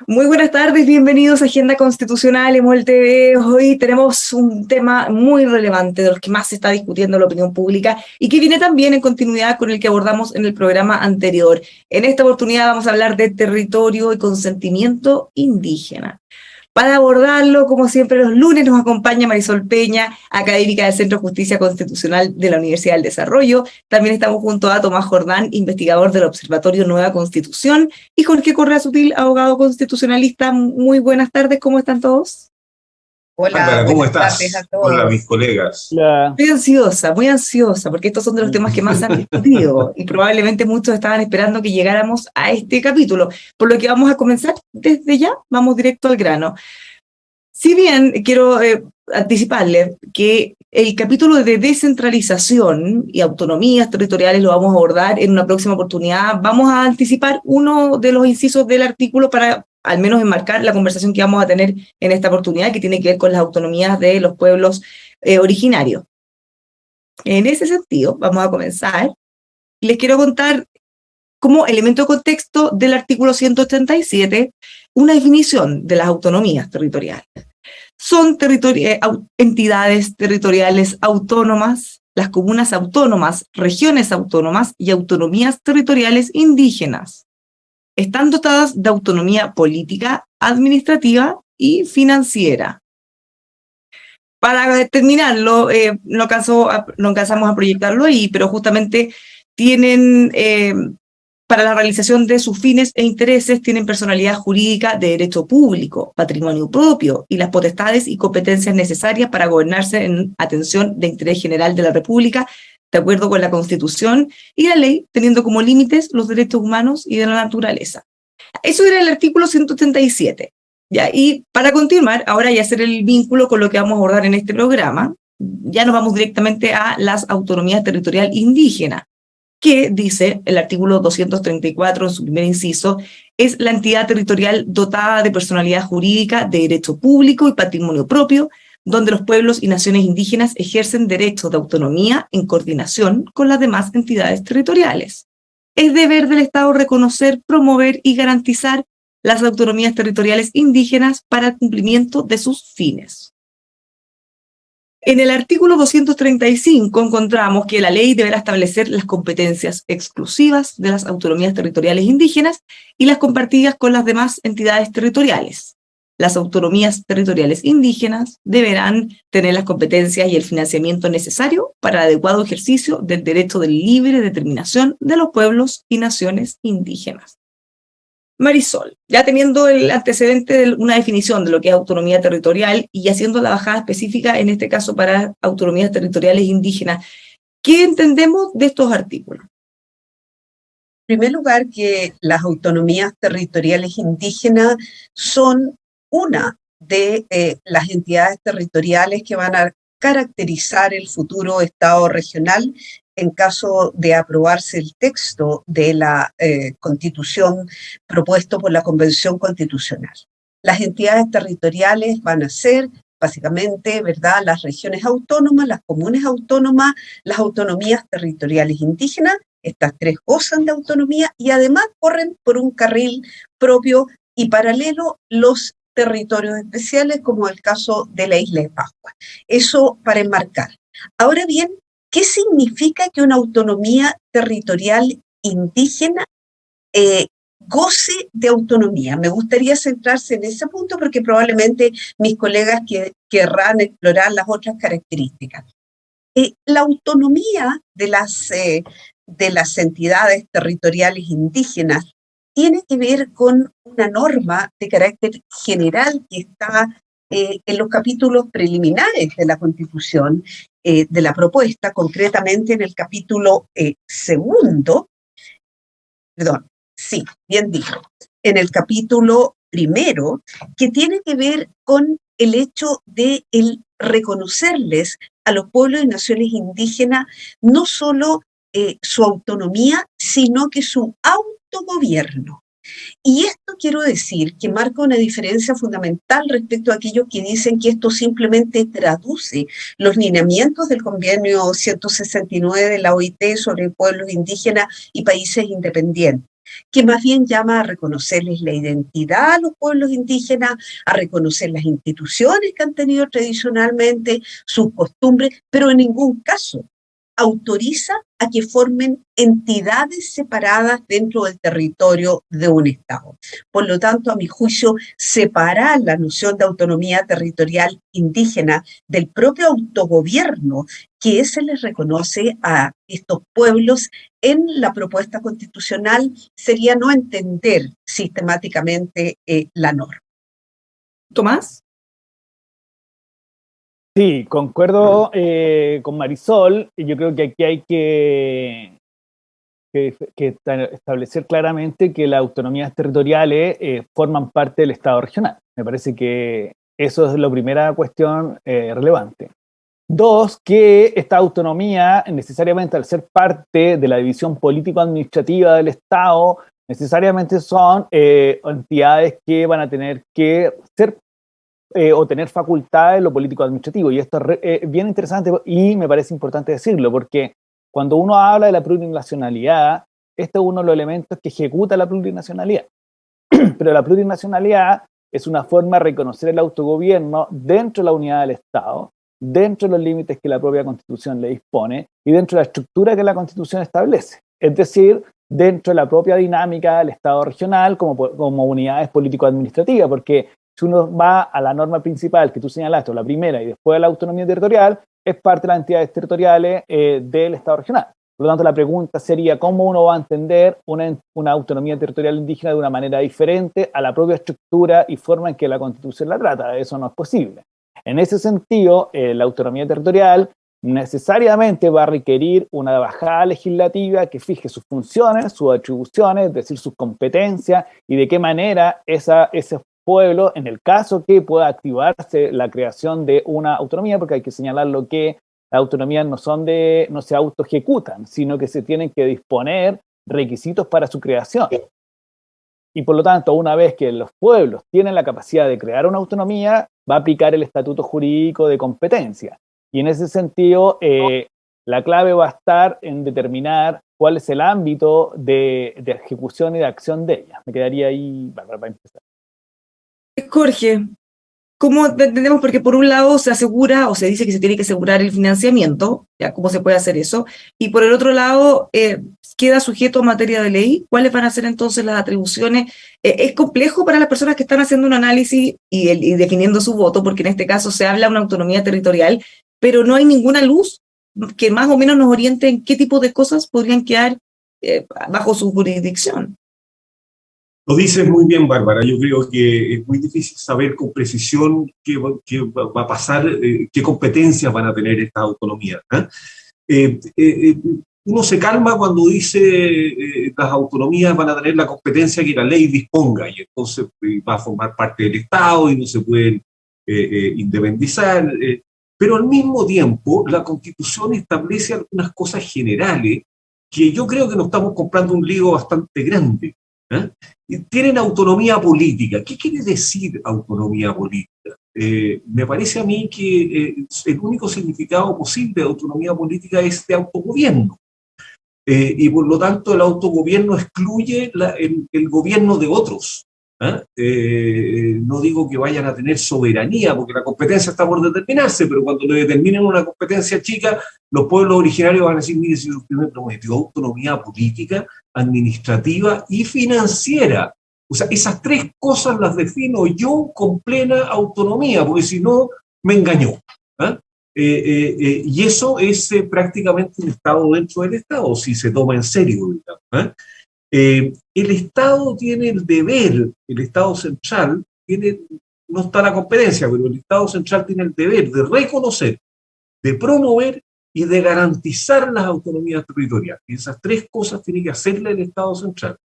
Muy buenas tardes, bienvenidos a Agenda Constitucional MOL TV. Hoy tenemos un tema muy relevante, de los que más se está discutiendo en la opinión pública y que viene también en continuidad con el que abordamos en el programa anterior. En esta oportunidad vamos a hablar de territorio y consentimiento indígena. Para abordarlo, como siempre, los lunes nos acompaña Marisol Peña, académica del Centro de Justicia Constitucional de la Universidad del Desarrollo. También estamos junto a Tomás Jordán, investigador del Observatorio Nueva Constitución, y Jorge Correa Sutil, abogado constitucionalista. Muy buenas tardes, ¿cómo están todos? Hola, Bárbara, ¿cómo buenas tardes a estás? Hola, mis todos. colegas. Muy ansiosa, porque estos son de los temas que más se han discutido y probablemente muchos estaban esperando que llegáramos a este capítulo, por lo que vamos a comenzar desde ya, vamos directo al grano. Si bien quiero anticiparle que el capítulo de descentralización y autonomías territoriales lo vamos a abordar en una próxima oportunidad, vamos a anticipar uno de los incisos del artículo para al menos enmarcar la conversación que vamos a tener en esta oportunidad, que tiene que ver con las autonomías de los pueblos originarios. En ese sentido, vamos a comenzar. Les quiero contar como elemento de contexto del artículo 187, una definición de las autonomías territoriales. Son entidades territoriales autónomas, las comunas autónomas, regiones autónomas y autonomías territoriales indígenas. Están dotadas de autonomía política, administrativa y financiera. Para terminarlo, no alcanzamos a proyectarlo ahí, pero justamente tienen, para la realización de sus fines e intereses, tienen personalidad jurídica de derecho público, patrimonio propio y las potestades y competencias necesarias para gobernarse en atención de interés general de la República, de acuerdo con la Constitución y la ley, teniendo como límites los derechos humanos y de la naturaleza. Eso era el artículo 137. ¿Ya? Y para continuar, ahora y hacer el vínculo con lo que vamos a abordar en este programa, ya nos vamos directamente a las autonomías territorial indígenas, que dice el artículo 234 en su primer inciso, es la entidad territorial dotada de personalidad jurídica, de derecho público y patrimonio propio, donde los pueblos y naciones indígenas ejercen derechos de autonomía en coordinación con las demás entidades territoriales. Es deber del Estado reconocer, promover y garantizar las autonomías territoriales indígenas para el cumplimiento de sus fines. En el artículo 235 encontramos que la ley deberá establecer las competencias exclusivas de las autonomías territoriales indígenas y las compartidas con las demás entidades territoriales. Las autonomías territoriales indígenas deberán tener las competencias y el financiamiento necesario para el adecuado ejercicio del derecho de libre determinación de los pueblos y naciones indígenas. Marisol, ya teniendo el antecedente de una definición de lo que es autonomía territorial y haciendo la bajada específica, en este caso para autonomías territoriales indígenas, ¿qué entendemos de estos artículos? En primer lugar, que las autonomías territoriales indígenas son una de las entidades territoriales que van a caracterizar el futuro Estado regional en caso de aprobarse el texto de la Constitución propuesto por la Convención Constitucional. Las entidades territoriales van a ser básicamente, ¿verdad?, las regiones autónomas, las comunas autónomas, las autonomías territoriales indígenas. Estas tres gozan de autonomía y además corren por un carril propio y paralelo los territorios especiales, como el caso de la isla de Pascua. Eso para enmarcar. Ahora bien, ¿qué significa que una autonomía territorial indígena goce de autonomía? Me gustaría centrarse en ese punto porque probablemente mis colegas querrán explorar las otras características. La autonomía de las entidades territoriales indígenas tiene que ver con una norma de carácter general que está en los capítulos preliminares de la Constitución, de la propuesta, concretamente en el capítulo segundo, perdón, sí, bien dijo, en el capítulo primero, que tiene que ver con el hecho de el reconocerles a los pueblos y naciones indígenas no solo su autonomía, sino que su autogobierno. Y esto quiero decir que marca una diferencia fundamental respecto a aquellos que dicen que esto simplemente traduce los lineamientos del convenio 169 de la OIT sobre pueblos indígenas y países independientes. que más bien llama a reconocerles la identidad a los pueblos indígenas, a reconocer las instituciones que han tenido tradicionalmente, sus costumbres, pero en ningún caso autoriza a que formen entidades separadas dentro del territorio de un Estado. Por lo tanto, a mi juicio, separar la noción de autonomía territorial indígena del propio autogobierno que se les reconoce a estos pueblos en la propuesta constitucional sería no entender sistemáticamente la norma. Tomás. Sí, concuerdo con Marisol, y yo creo que aquí hay que establecer claramente que las autonomías territoriales forman parte del Estado regional. Me parece que eso es la primera cuestión relevante. Dos, que esta autonomía necesariamente al ser parte de la división político-administrativa del Estado, necesariamente son entidades que van a tener que ser o tener facultades en lo político-administrativo. Y esto es bien interesante y me parece importante decirlo, porque cuando uno habla de la plurinacionalidad, este es uno de los elementos que ejecuta la plurinacionalidad. Pero la plurinacionalidad es una forma de reconocer el autogobierno dentro de la unidad del Estado, dentro de los límites que la propia Constitución le dispone y dentro de la estructura que la Constitución establece. Es decir, dentro de la propia dinámica del Estado regional como unidades político-administrativas, porque si uno va a la norma principal que tú señalaste, la primera, y después a la autonomía territorial, es parte de las entidades territoriales del Estado regional. Por lo tanto, la pregunta sería cómo uno va a entender una autonomía territorial indígena de una manera diferente a la propia estructura y forma en que la Constitución la trata. Eso no es posible. En ese sentido, la autonomía territorial necesariamente va a requerir una bajada legislativa que fije sus funciones, sus atribuciones, es decir, sus competencias y de qué manera ese pueblo, en el caso que pueda activarse la creación de una autonomía, porque hay que señalarlo que las autonomías no se autoejecutan, sino que se tienen que disponer requisitos para su creación. Y por lo tanto, una vez que los pueblos tienen la capacidad de crear una autonomía, va a aplicar el estatuto jurídico de competencia. Y en ese sentido, la clave va a estar en determinar cuál es el ámbito de ejecución y de acción de ella. Me quedaría ahí para empezar. Jorge, ¿cómo entendemos? Porque por un lado se asegura o se dice que se tiene que asegurar el financiamiento, ¿ya? ¿Cómo se puede hacer eso? Y por el otro lado, queda sujeto a materia de ley. ¿Cuáles van a ser entonces las atribuciones? Es complejo para las personas que están haciendo un análisis y definiendo su voto, porque en este caso se habla de una autonomía territorial, pero no hay ninguna luz que más o menos nos oriente en qué tipo de cosas podrían quedar bajo su jurisdicción. Lo dices muy bien, Bárbara. Yo creo que es muy difícil saber con precisión qué va a pasar, qué competencias van a tener estas autonomías. Uno se calma cuando dice las autonomías van a tener la competencia que la ley disponga y entonces va a formar parte del Estado y no se pueden independizar. Pero al mismo tiempo, la Constitución establece algunas cosas generales que yo creo que nos estamos comprando un lío bastante grande. Tienen autonomía política. ¿Qué quiere decir autonomía política? Me parece a mí que el único significado posible de autonomía política es de autogobierno. Y por lo tanto el autogobierno excluye el gobierno de otros. No digo que vayan a tener soberanía, porque la competencia está por determinarse, pero cuando le determinen una competencia chica, los pueblos originarios van a decir, mire, si usted me prometió autonomía política, administrativa y financiera. O sea, esas tres cosas las defino yo con plena autonomía, porque si no, me engañó. Y eso es prácticamente un Estado dentro del Estado, si se toma en serio, digamos. El Estado tiene el deber, el Estado central, no está la competencia, pero el Estado central tiene el deber de reconocer, de promover y de garantizar las autonomías territoriales. Y esas tres cosas tiene que hacerle el Estado central.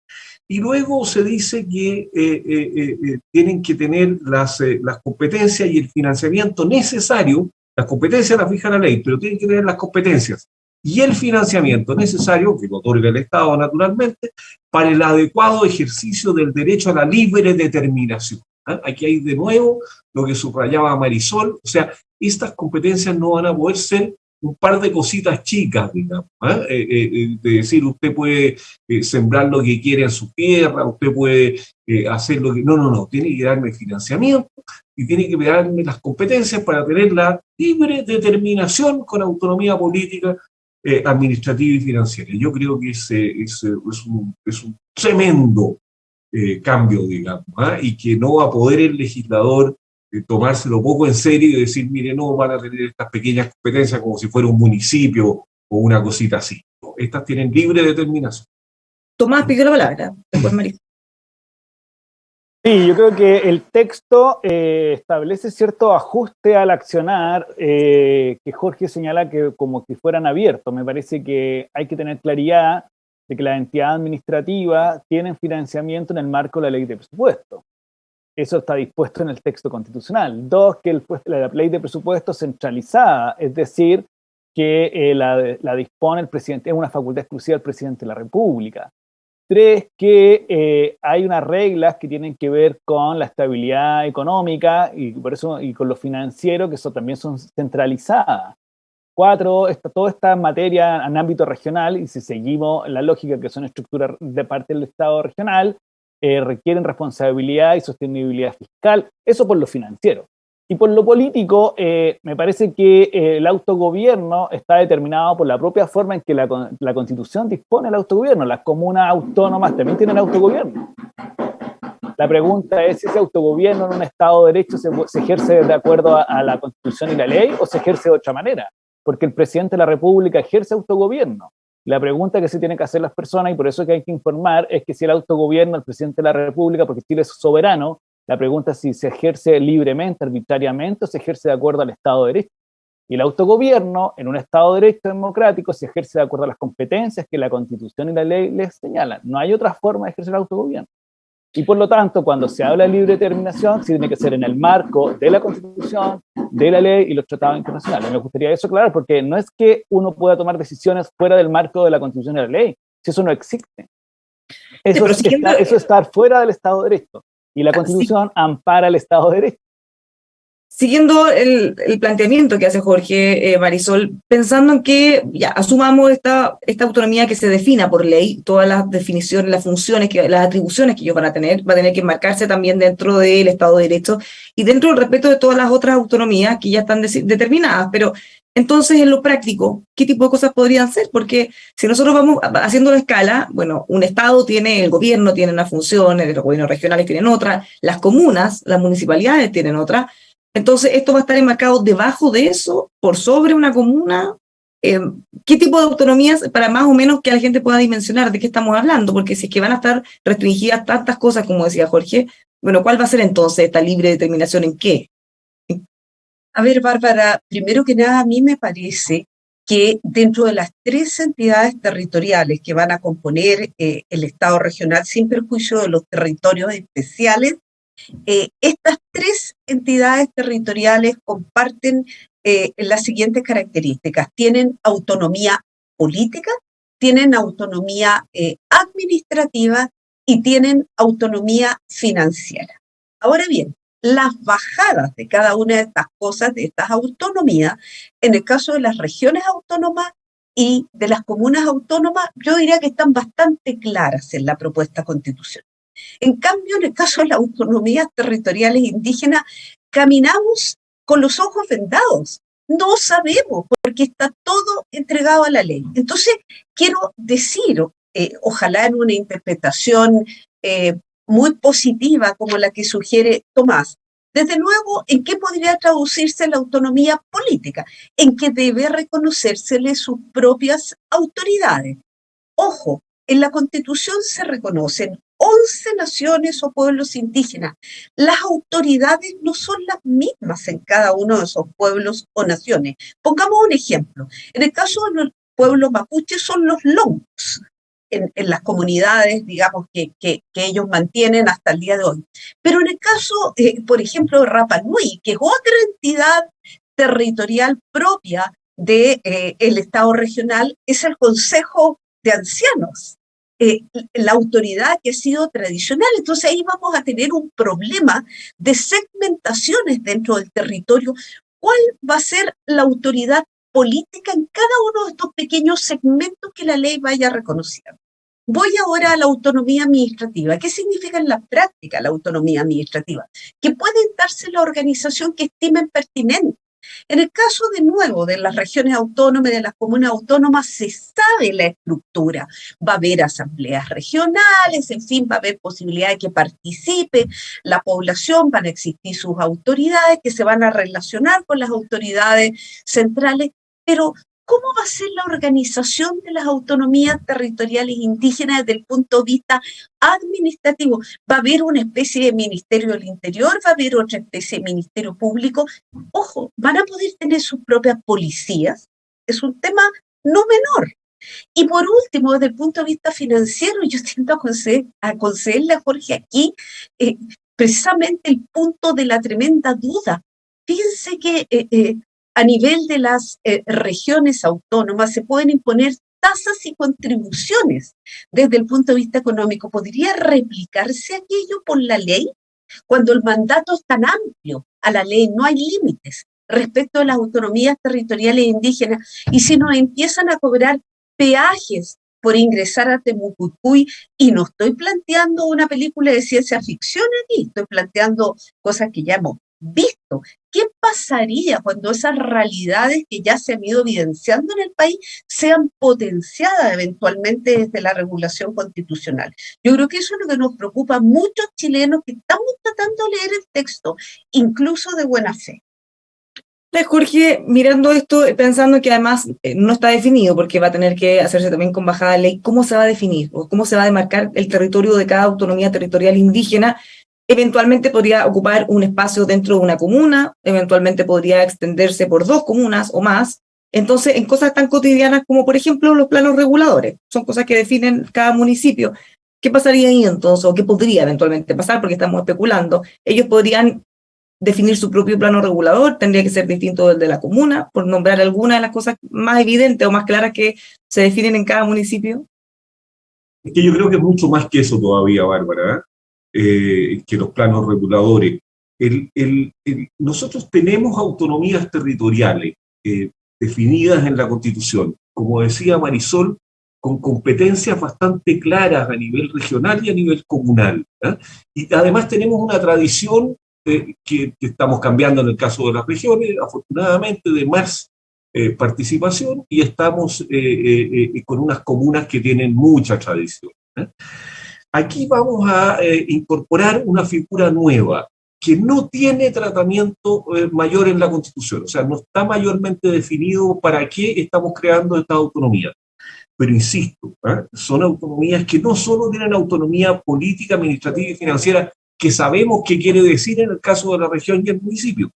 Y luego se dice que tienen que tener las competencias y el financiamiento necesario. Las competencias las fija la ley, pero tienen que tener las competencias y el financiamiento necesario, que lo otorga el Estado naturalmente, para el adecuado ejercicio del derecho a la libre determinación. Aquí hay de nuevo lo que subrayaba Marisol, o sea, estas competencias no van a poder ser un par de cositas chicas, digamos, de decir, usted puede sembrar lo que quiere en su tierra, usted puede hacer lo que... No, tiene que darme financiamiento y tiene que darme las competencias para tener la libre determinación con autonomía política, administrativa y financiera. Yo creo que es un tremendo cambio, digamos, y que no va a poder el legislador tomárselo poco en serio y decir, mire, no, van a tener estas pequeñas competencias como si fuera un municipio o una cosita así. No, estas tienen libre determinación. Tomás pidió la palabra, después María. Sí, yo creo que el texto establece cierto ajuste al accionar que Jorge señala que como que fueran abiertos. Me parece que hay que tener claridad de que las entidades administrativas tienen financiamiento en el marco de la ley de presupuesto. Eso está dispuesto en el texto constitucional. Dos, que la ley de presupuesto centralizada, es decir, que la dispone el presidente, es una facultad exclusiva del presidente de la República. Tres, que hay unas reglas que tienen que ver con la estabilidad económica y con lo financiero, que eso también son centralizadas. Cuatro, toda esta materia en ámbito regional, y si seguimos la lógica que son estructuras de parte del Estado regional, requieren responsabilidad y sostenibilidad fiscal, eso por lo financiero. Y por lo político, me parece que el autogobierno está determinado por la propia forma en que la Constitución dispone el autogobierno. Las comunas autónomas también tienen autogobierno. La pregunta es si ese autogobierno en un Estado de Derecho se ejerce de acuerdo a la Constitución y la ley o se ejerce de otra manera, porque el presidente de la República ejerce autogobierno. La pregunta que se tienen que hacer las personas, y por eso que hay que informar, es que si el autogobierno, el presidente de la República, porque Chile es soberano, la pregunta es si se ejerce libremente, arbitrariamente, o se ejerce de acuerdo al Estado de Derecho. Y el autogobierno, en un Estado de Derecho democrático, se ejerce de acuerdo a las competencias que la Constitución y la ley les señalan. No hay otra forma de ejercer el autogobierno. Y por lo tanto, cuando se habla de libre determinación, sí tiene que ser en el marco de la Constitución, de la ley y los tratados internacionales. Me gustaría eso aclarar, porque no es que uno pueda tomar decisiones fuera del marco de la Constitución y la ley, si eso no existe. Eso es estar fuera del Estado de Derecho. Y la Constitución ampara el Estado de Derecho. Siguiendo el planteamiento que hace Jorge, Marisol, pensando en que ya asumamos esta autonomía que se defina por ley, todas las definiciones, las funciones, las atribuciones que ellos van a tener que enmarcarse también dentro del Estado de Derecho y dentro del respeto de todas las otras autonomías que ya están determinadas. Pero entonces, en lo práctico, ¿qué tipo de cosas podrían ser? Porque si nosotros vamos haciendo la escala, bueno, un Estado tiene, el gobierno tiene una función, los gobiernos regionales tienen otra, las comunas, las municipalidades tienen otra. Entonces, ¿esto va a estar enmarcado debajo de eso, por sobre una comuna? ¿Qué tipo de autonomías, para más o menos que la gente pueda dimensionar de qué estamos hablando? Porque si es que van a estar restringidas tantas cosas, como decía Jorge, bueno, ¿cuál va a ser entonces esta libre determinación en qué? A ver, Bárbara, primero que nada, a mí me parece que dentro de las 3 entidades territoriales que van a componer el Estado regional, sin perjuicio de los territorios especiales, estas 3 entidades territoriales comparten las siguientes características. Tienen autonomía política, tienen autonomía administrativa y tienen autonomía financiera. Ahora bien, las bajadas de cada una de estas cosas, de estas autonomías, en el caso de las regiones autónomas y de las comunas autónomas, yo diría que están bastante claras en la propuesta constitucional. En cambio, en el caso de las autonomías territoriales indígenas, caminamos con los ojos vendados. No sabemos, porque está todo entregado a la ley. Entonces, quiero decir, ojalá en una interpretación muy positiva como la que sugiere Tomás, desde luego, ¿en qué podría traducirse la autonomía política? En que debe reconocérsele sus propias autoridades. Ojo, en la Constitución se reconocen 11 naciones o pueblos indígenas. Las autoridades no son las mismas en cada uno de esos pueblos o naciones. Pongamos un ejemplo. En el caso de los pueblos mapuches son los lomos, en las comunidades, digamos, que ellos mantienen hasta el día de hoy. Pero en el caso, por ejemplo, de Rapa Nui, que es otra entidad territorial propia del Estado regional, es el Consejo de Ancianos. La autoridad que ha sido tradicional. Entonces ahí vamos a tener un problema de segmentaciones dentro del territorio. ¿Cuál va a ser la autoridad política en cada uno de estos pequeños segmentos que la ley vaya reconociendo. Voy ahora a la autonomía administrativa. ¿Qué significa en la práctica la autonomía administrativa? Que pueden darse la organización que estimen pertinente. En el caso, de nuevo, de las regiones autónomas, de las comunas autónomas, se sabe la estructura. Va a haber asambleas regionales, en fin, va a haber posibilidad de que participe la población, van a existir sus autoridades que se van a relacionar con las autoridades centrales, pero ¿cómo va a ser la organización de las autonomías territoriales indígenas desde el punto de vista administrativo? ¿Va a haber una especie de Ministerio del Interior? ¿Va a haber otra especie de Ministerio Público? Ojo, ¿van a poder tener sus propias policías? Es un tema no menor. Y por último, desde el punto de vista financiero, yo tiendo a concederle a Jorge aquí precisamente el punto de la tremenda duda. Fíjense que a nivel de las regiones autónomas se pueden imponer tasas y contribuciones desde el punto de vista económico. ¿Podría replicarse aquello por la ley? Cuando el mandato es tan amplio, a la ley no hay límites respecto a las autonomías territoriales indígenas. Y si nos empiezan a cobrar peajes por ingresar a Temucuicui, y no estoy planteando una película de ciencia ficción aquí, estoy planteando cosas que ya hemos visto. ¿Qué pasaría cuando esas realidades que ya se han ido evidenciando en el país sean potenciadas eventualmente desde la regulación constitucional? Yo creo que eso es lo que nos preocupa a muchos chilenos que estamos tratando de leer el texto, incluso de buena fe. Jorge, mirando esto, pensando que además no está definido, porque va a tener que hacerse también con bajada de ley, ¿cómo se va a definir o cómo se va a demarcar el territorio de cada autonomía territorial indígena? Eventualmente podría ocupar un espacio dentro de una comuna, eventualmente podría extenderse por 2 comunas o más. Entonces, en cosas tan cotidianas como, por ejemplo, los planos reguladores, son cosas que definen cada municipio. ¿Qué pasaría ahí entonces? ¿O qué podría eventualmente pasar? Porque estamos especulando. Ellos podrían definir su propio plano regulador, tendría que ser distinto del de la comuna, por nombrar algunas de las cosas más evidentes o más claras que se definen en cada municipio. Es que yo creo que es mucho más que eso todavía, Bárbara, que los planos reguladores. Nosotros tenemos autonomías territoriales definidas en la Constitución, como decía Marisol, con competencias bastante claras a nivel regional y a nivel comunal, ¿eh? Y además tenemos una tradición que estamos cambiando en el caso de las regiones, afortunadamente, de más participación, y estamos con unas comunas que tienen mucha tradición, ¿eh? Aquí vamos a incorporar una figura nueva que no tiene tratamiento mayor en la Constitución, o sea, no está mayormente definido para qué estamos creando esta autonomía. Pero insisto, son autonomías que no solo tienen autonomía política, administrativa y financiera, que sabemos qué quiere decir en el caso de la región y el municipio.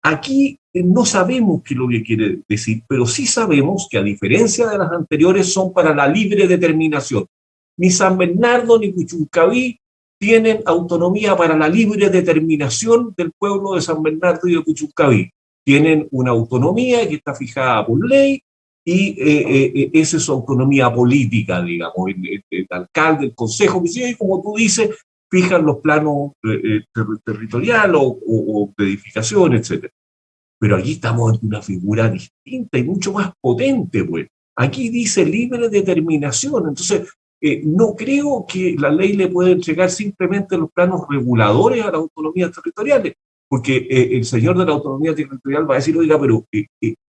Aquí no sabemos qué es lo que quiere decir, pero sí sabemos que, a diferencia de las anteriores, son para la libre determinación. Ni San Bernardo ni Puchuncaví tienen autonomía para la libre determinación del pueblo de San Bernardo y de Puchuncaví. Tienen una autonomía que está fijada por ley, y esa es su autonomía política, digamos, el alcalde, el consejo, y como tú dices, fijan los planos territoriales o de edificación, etc. Pero aquí estamos en una figura distinta y mucho más potente, pues. Aquí dice libre determinación, entonces no creo que la ley le pueda entregar simplemente los planos reguladores a las autonomías territoriales, porque el señor de la autonomía territorial va a decir, oiga, pero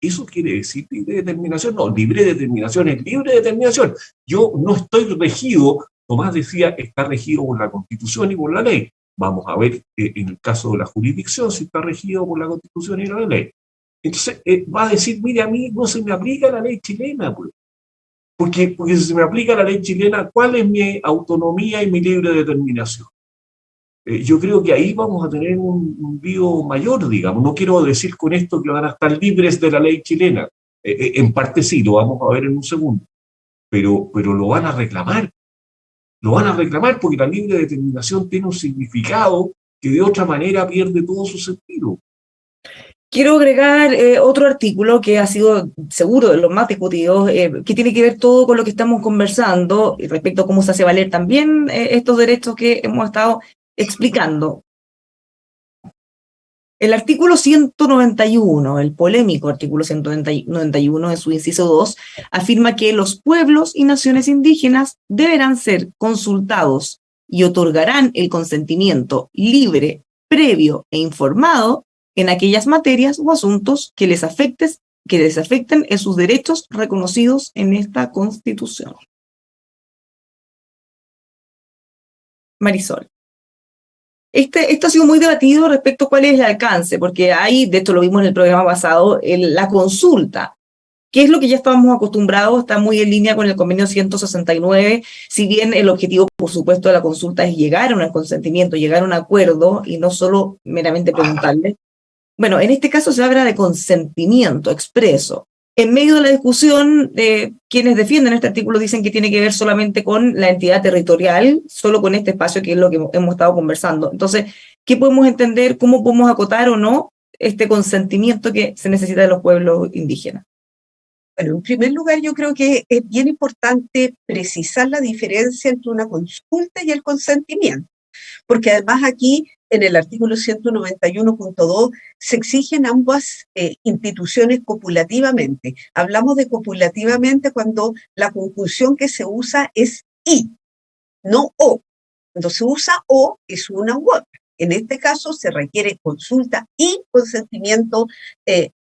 ¿eso quiere decir libre determinación? No, libre determinación es libre determinación. Yo no estoy regido, Tomás decía, está regido por la Constitución y por la ley. Vamos a ver en el caso de la jurisdicción si está regido por la Constitución y la ley. Entonces va a decir, mire, a mí no se me aplica la ley chilena, pues. Porque si se me aplica la ley chilena, ¿cuál es mi autonomía y mi libre determinación? Yo creo que ahí vamos a tener un lío mayor, digamos. No quiero decir con esto que van a estar libres de la ley chilena. En parte sí, lo vamos a ver en un segundo. Pero lo van a reclamar. Lo van a reclamar porque la libre determinación tiene un significado que de otra manera pierde todo su sentido. Quiero agregar otro artículo que ha sido seguro de los más discutidos, que tiene que ver todo con lo que estamos conversando respecto a cómo se hace valer también estos derechos que hemos estado explicando. El artículo 191, el polémico artículo 191 en su inciso 2, afirma que los pueblos y naciones indígenas deberán ser consultados y otorgarán el consentimiento libre, previo e informado en aquellas materias o asuntos que les afecten en sus derechos reconocidos en esta Constitución. Marisol. Esto ha sido muy debatido respecto a cuál es el alcance, porque hay, de esto lo vimos en el programa pasado, la consulta, que es lo que ya estábamos acostumbrados, está muy en línea con el convenio 169, si bien el objetivo, por supuesto, de la consulta es llegar a un consentimiento, llegar a un acuerdo, y no solo meramente preguntarle. Bueno, en este caso se habla de consentimiento expreso. En medio de la discusión, quienes defienden este artículo dicen que tiene que ver solamente con la entidad territorial, solo con este espacio que es lo que hemos estado conversando. Entonces, ¿qué podemos entender? ¿Cómo podemos acotar o no este consentimiento que se necesita de los pueblos indígenas? Bueno, en primer lugar, yo creo que es bien importante precisar la diferencia entre una consulta y el consentimiento, porque además aquí, en el artículo 191.2, se exigen ambas instituciones copulativamente. Hablamos de copulativamente cuando la conjunción que se usa es y, no o. Cuando se usa o, es una u otra. En este caso se requiere consulta y consentimiento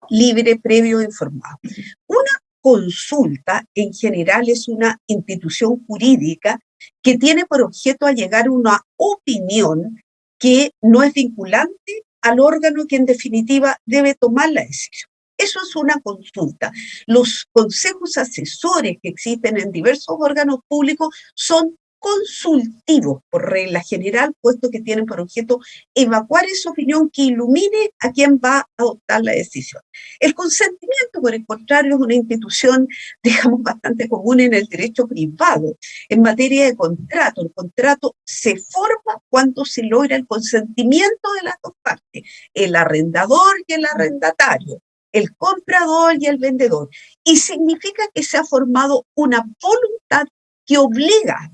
libre, previo e informado. Una consulta, en general, es una institución jurídica que tiene por objeto a llegar a una opinión que no es vinculante al órgano que en definitiva debe tomar la decisión. Eso es una consulta. Los consejos asesores que existen en diversos órganos públicos son consultivos por regla general, puesto que tienen por objeto evacuar esa opinión que ilumine a quien va a adoptar la decisión. El consentimiento, por el contrario, es una institución, digamos, bastante común en el derecho privado. En materia de contrato, el contrato se forma cuando se logra el consentimiento de las dos partes, el arrendador y el arrendatario, el comprador y el vendedor. Y significa que se ha formado una voluntad que obliga.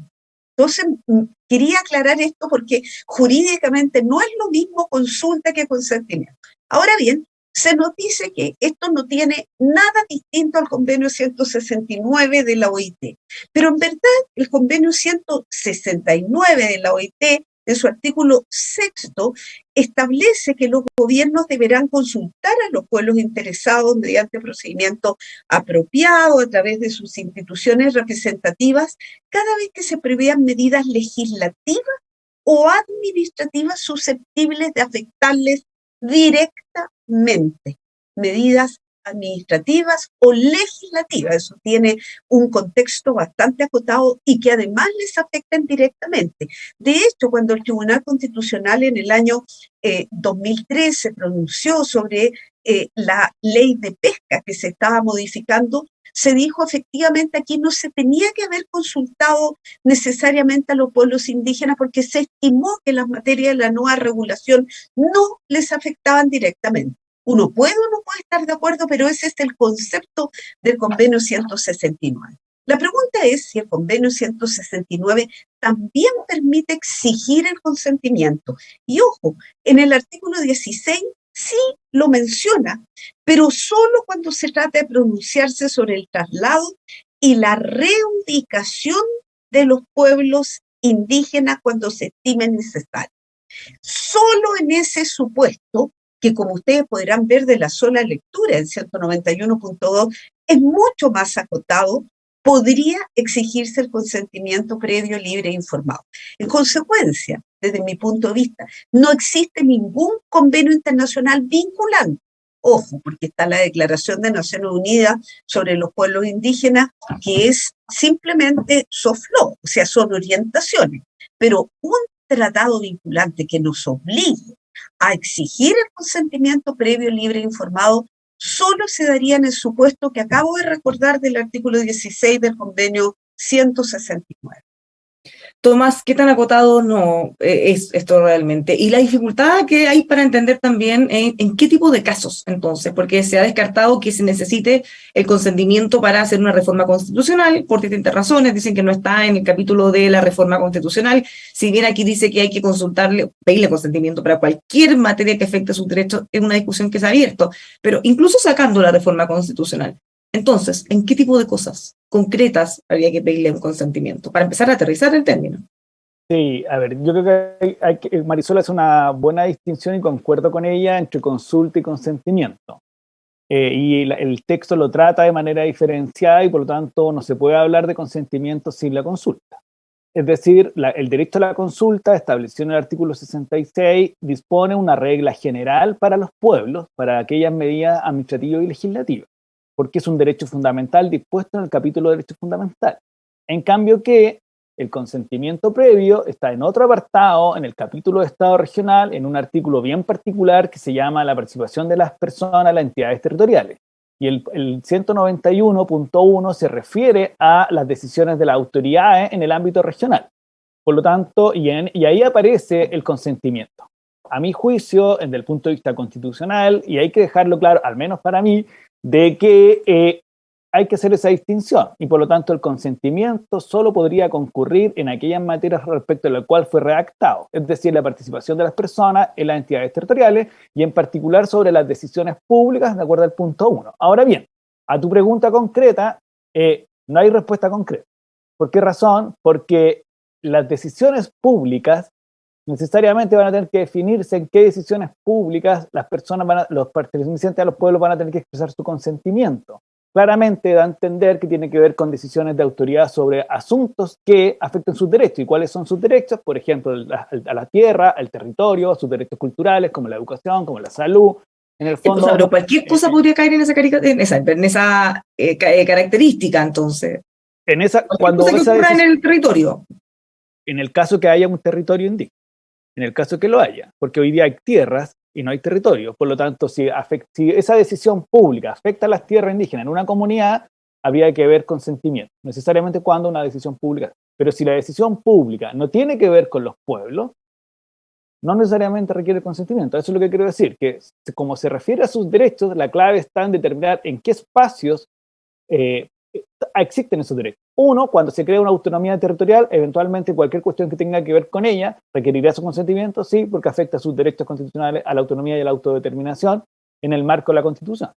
Entonces, quería aclarar esto porque jurídicamente no es lo mismo consulta que consentimiento. Ahora bien, se nos dice que esto no tiene nada distinto al convenio 169 de la OIT. Pero en verdad, el convenio 169 de la OIT, en su artículo 6º, establece que los gobiernos deberán consultar a los pueblos interesados mediante procedimientos apropiados a través de sus instituciones representativas cada vez que se prevean medidas legislativas o administrativas susceptibles de afectarles directamente. Medidas administrativas o legislativas, eso tiene un contexto bastante acotado y que además les afectan directamente. De hecho, cuando el Tribunal Constitucional en el año 2003 se pronunció sobre la ley de pesca que se estaba modificando, se dijo efectivamente aquí no se tenía que haber consultado necesariamente a los pueblos indígenas porque se estimó que las materias de la nueva regulación no les afectaban directamente. Uno puede o no puede estar de acuerdo, pero ese es el concepto del convenio 169. La pregunta es si el convenio 169 también permite exigir el consentimiento. Y ojo, en el artículo 16 sí lo menciona, pero solo cuando se trata de pronunciarse sobre el traslado y la reubicación de los pueblos indígenas cuando se estime necesario. Solo en ese supuesto, que como ustedes podrán ver de la sola lectura en 191.2, es mucho más acotado, podría exigirse el consentimiento previo, libre e informado. En consecuencia, desde mi punto de vista, no existe ningún convenio internacional vinculante. Ojo, porque está la Declaración de Naciones Unidas sobre los pueblos indígenas, que es simplemente soft law, o sea, son orientaciones. Pero un tratado vinculante que nos obligue a exigir el consentimiento previo, libre e informado, solo se daría en el supuesto que acabo de recordar del artículo 16 del convenio 169. Tomás, ¿qué tan acotado no es esto realmente? Y la dificultad que hay para entender también en qué tipo de casos, entonces, porque se ha descartado que se necesite el consentimiento para hacer una reforma constitucional por distintas razones. Dicen que no está en el capítulo de la reforma constitucional, si bien aquí dice que hay que consultarle, pedirle consentimiento para cualquier materia que afecte sus derechos, es una discusión que se ha abierto, pero incluso sacando la reforma constitucional. Entonces, ¿en qué tipo de cosas concretas habría que pedirle un consentimiento? Para empezar a aterrizar el término. Sí, a ver, yo creo que Marisol hace una buena distinción y concuerdo con ella entre consulta y consentimiento. El texto lo trata de manera diferenciada y por lo tanto no se puede hablar de consentimiento sin la consulta. Es decir, el derecho a la consulta, establecido en el artículo 66, dispone una regla general para los pueblos, para aquellas medidas administrativas y legislativas, porque es un derecho fundamental dispuesto en el capítulo de derechos fundamentales. En cambio que el consentimiento previo está en otro apartado, en el capítulo de Estado regional, en un artículo bien particular que se llama la participación de las personas en las entidades territoriales. Y el 191.1 se refiere a las decisiones de las autoridades en el ámbito regional. Por lo tanto, y ahí aparece el consentimiento. A mi juicio, desde el punto de vista constitucional, y hay que dejarlo claro, al menos para mí, de que hay que hacer esa distinción y por lo tanto el consentimiento solo podría concurrir en aquellas materias respecto a la cual fue redactado, es decir, la participación de las personas en las entidades territoriales y en particular sobre las decisiones públicas de acuerdo al punto 1. Ahora bien, a tu pregunta concreta, no hay respuesta concreta. ¿Por qué razón? Porque las decisiones públicas necesariamente van a tener que definirse en qué decisiones públicas las personas, los pertenecientes a los pueblos van a tener que expresar su consentimiento. Claramente da a entender que tiene que ver con decisiones de autoridad sobre asuntos que afecten sus derechos. ¿Y cuáles son sus derechos? Por ejemplo, a la tierra, al territorio, sus derechos culturales, como la educación, como la salud. En el fondo, pero cualquier cosa podría caer en esa característica, entonces. Cuando cosa que ocurra en el territorio. En el caso que haya un territorio indígena. En el caso que lo haya. Porque hoy día hay tierras y no hay territorio. Por lo tanto, si esa decisión pública afecta a las tierras indígenas en una comunidad, habría que ver consentimiento. Necesariamente cuando una decisión pública. Pero si la decisión pública no tiene que ver con los pueblos, no necesariamente requiere consentimiento. Eso es lo que quiero decir, que como se refiere a sus derechos, la clave está en determinar en qué espacios existen esos derechos. Uno, cuando se crea una autonomía territorial, eventualmente cualquier cuestión que tenga que ver con ella requerirá su consentimiento, sí, porque afecta a sus derechos constitucionales, a la autonomía y a la autodeterminación en el marco de la Constitución.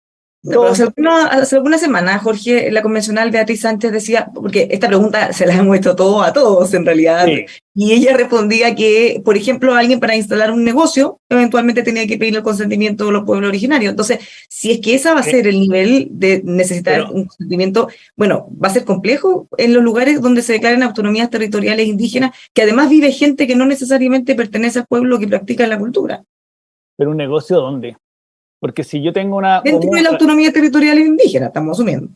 Pero hace algunas semanas, Jorge, la convencional Beatriz Sánchez decía, porque esta pregunta se la hemos hecho a todos en realidad, sí. Y ella respondía que, por ejemplo, alguien para instalar un negocio, eventualmente tenía que pedir el consentimiento de los pueblos originarios. Entonces, si es que ese va a ser el nivel de necesitar un consentimiento, bueno, va a ser complejo en los lugares donde se declaren autonomías territoriales indígenas, que además vive gente que no necesariamente pertenece al pueblo que practica la cultura. ¿Pero un negocio dónde? Porque si yo tengo dentro de la autonomía territorial indígena, estamos asumiendo.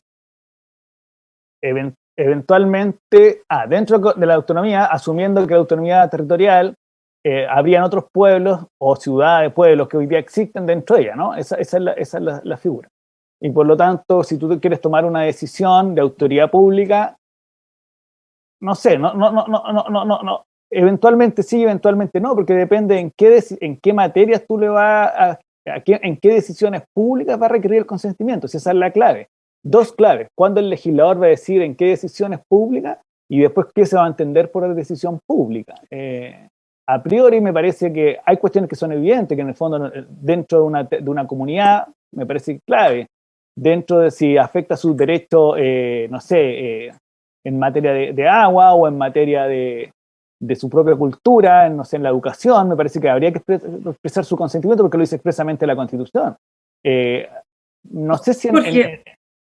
Eventualmente, dentro de la autonomía, asumiendo que la autonomía territorial, habrían otros pueblos o ciudades, pueblos que hoy día existen dentro de ella, ¿no? Esa es la figura. Y por lo tanto, si tú quieres tomar una decisión de autoridad pública, no sé, no. Eventualmente sí, eventualmente no, porque depende en qué materias tú le vas a... ¿En qué decisiones públicas va a requerir el consentimiento? Si esa es la clave. Dos claves. ¿Cuándo el legislador va a decir en qué decisiones públicas? Y después, ¿qué se va a entender por decisión pública? A priori, me parece que hay cuestiones que son evidentes, que en el fondo, dentro de una comunidad, me parece clave. Dentro de si afecta sus derechos, no sé, en materia de agua o en materia de su propia cultura, no sé, en la educación, me parece que habría que expresar su consentimiento porque lo dice expresamente la Constitución. No sé si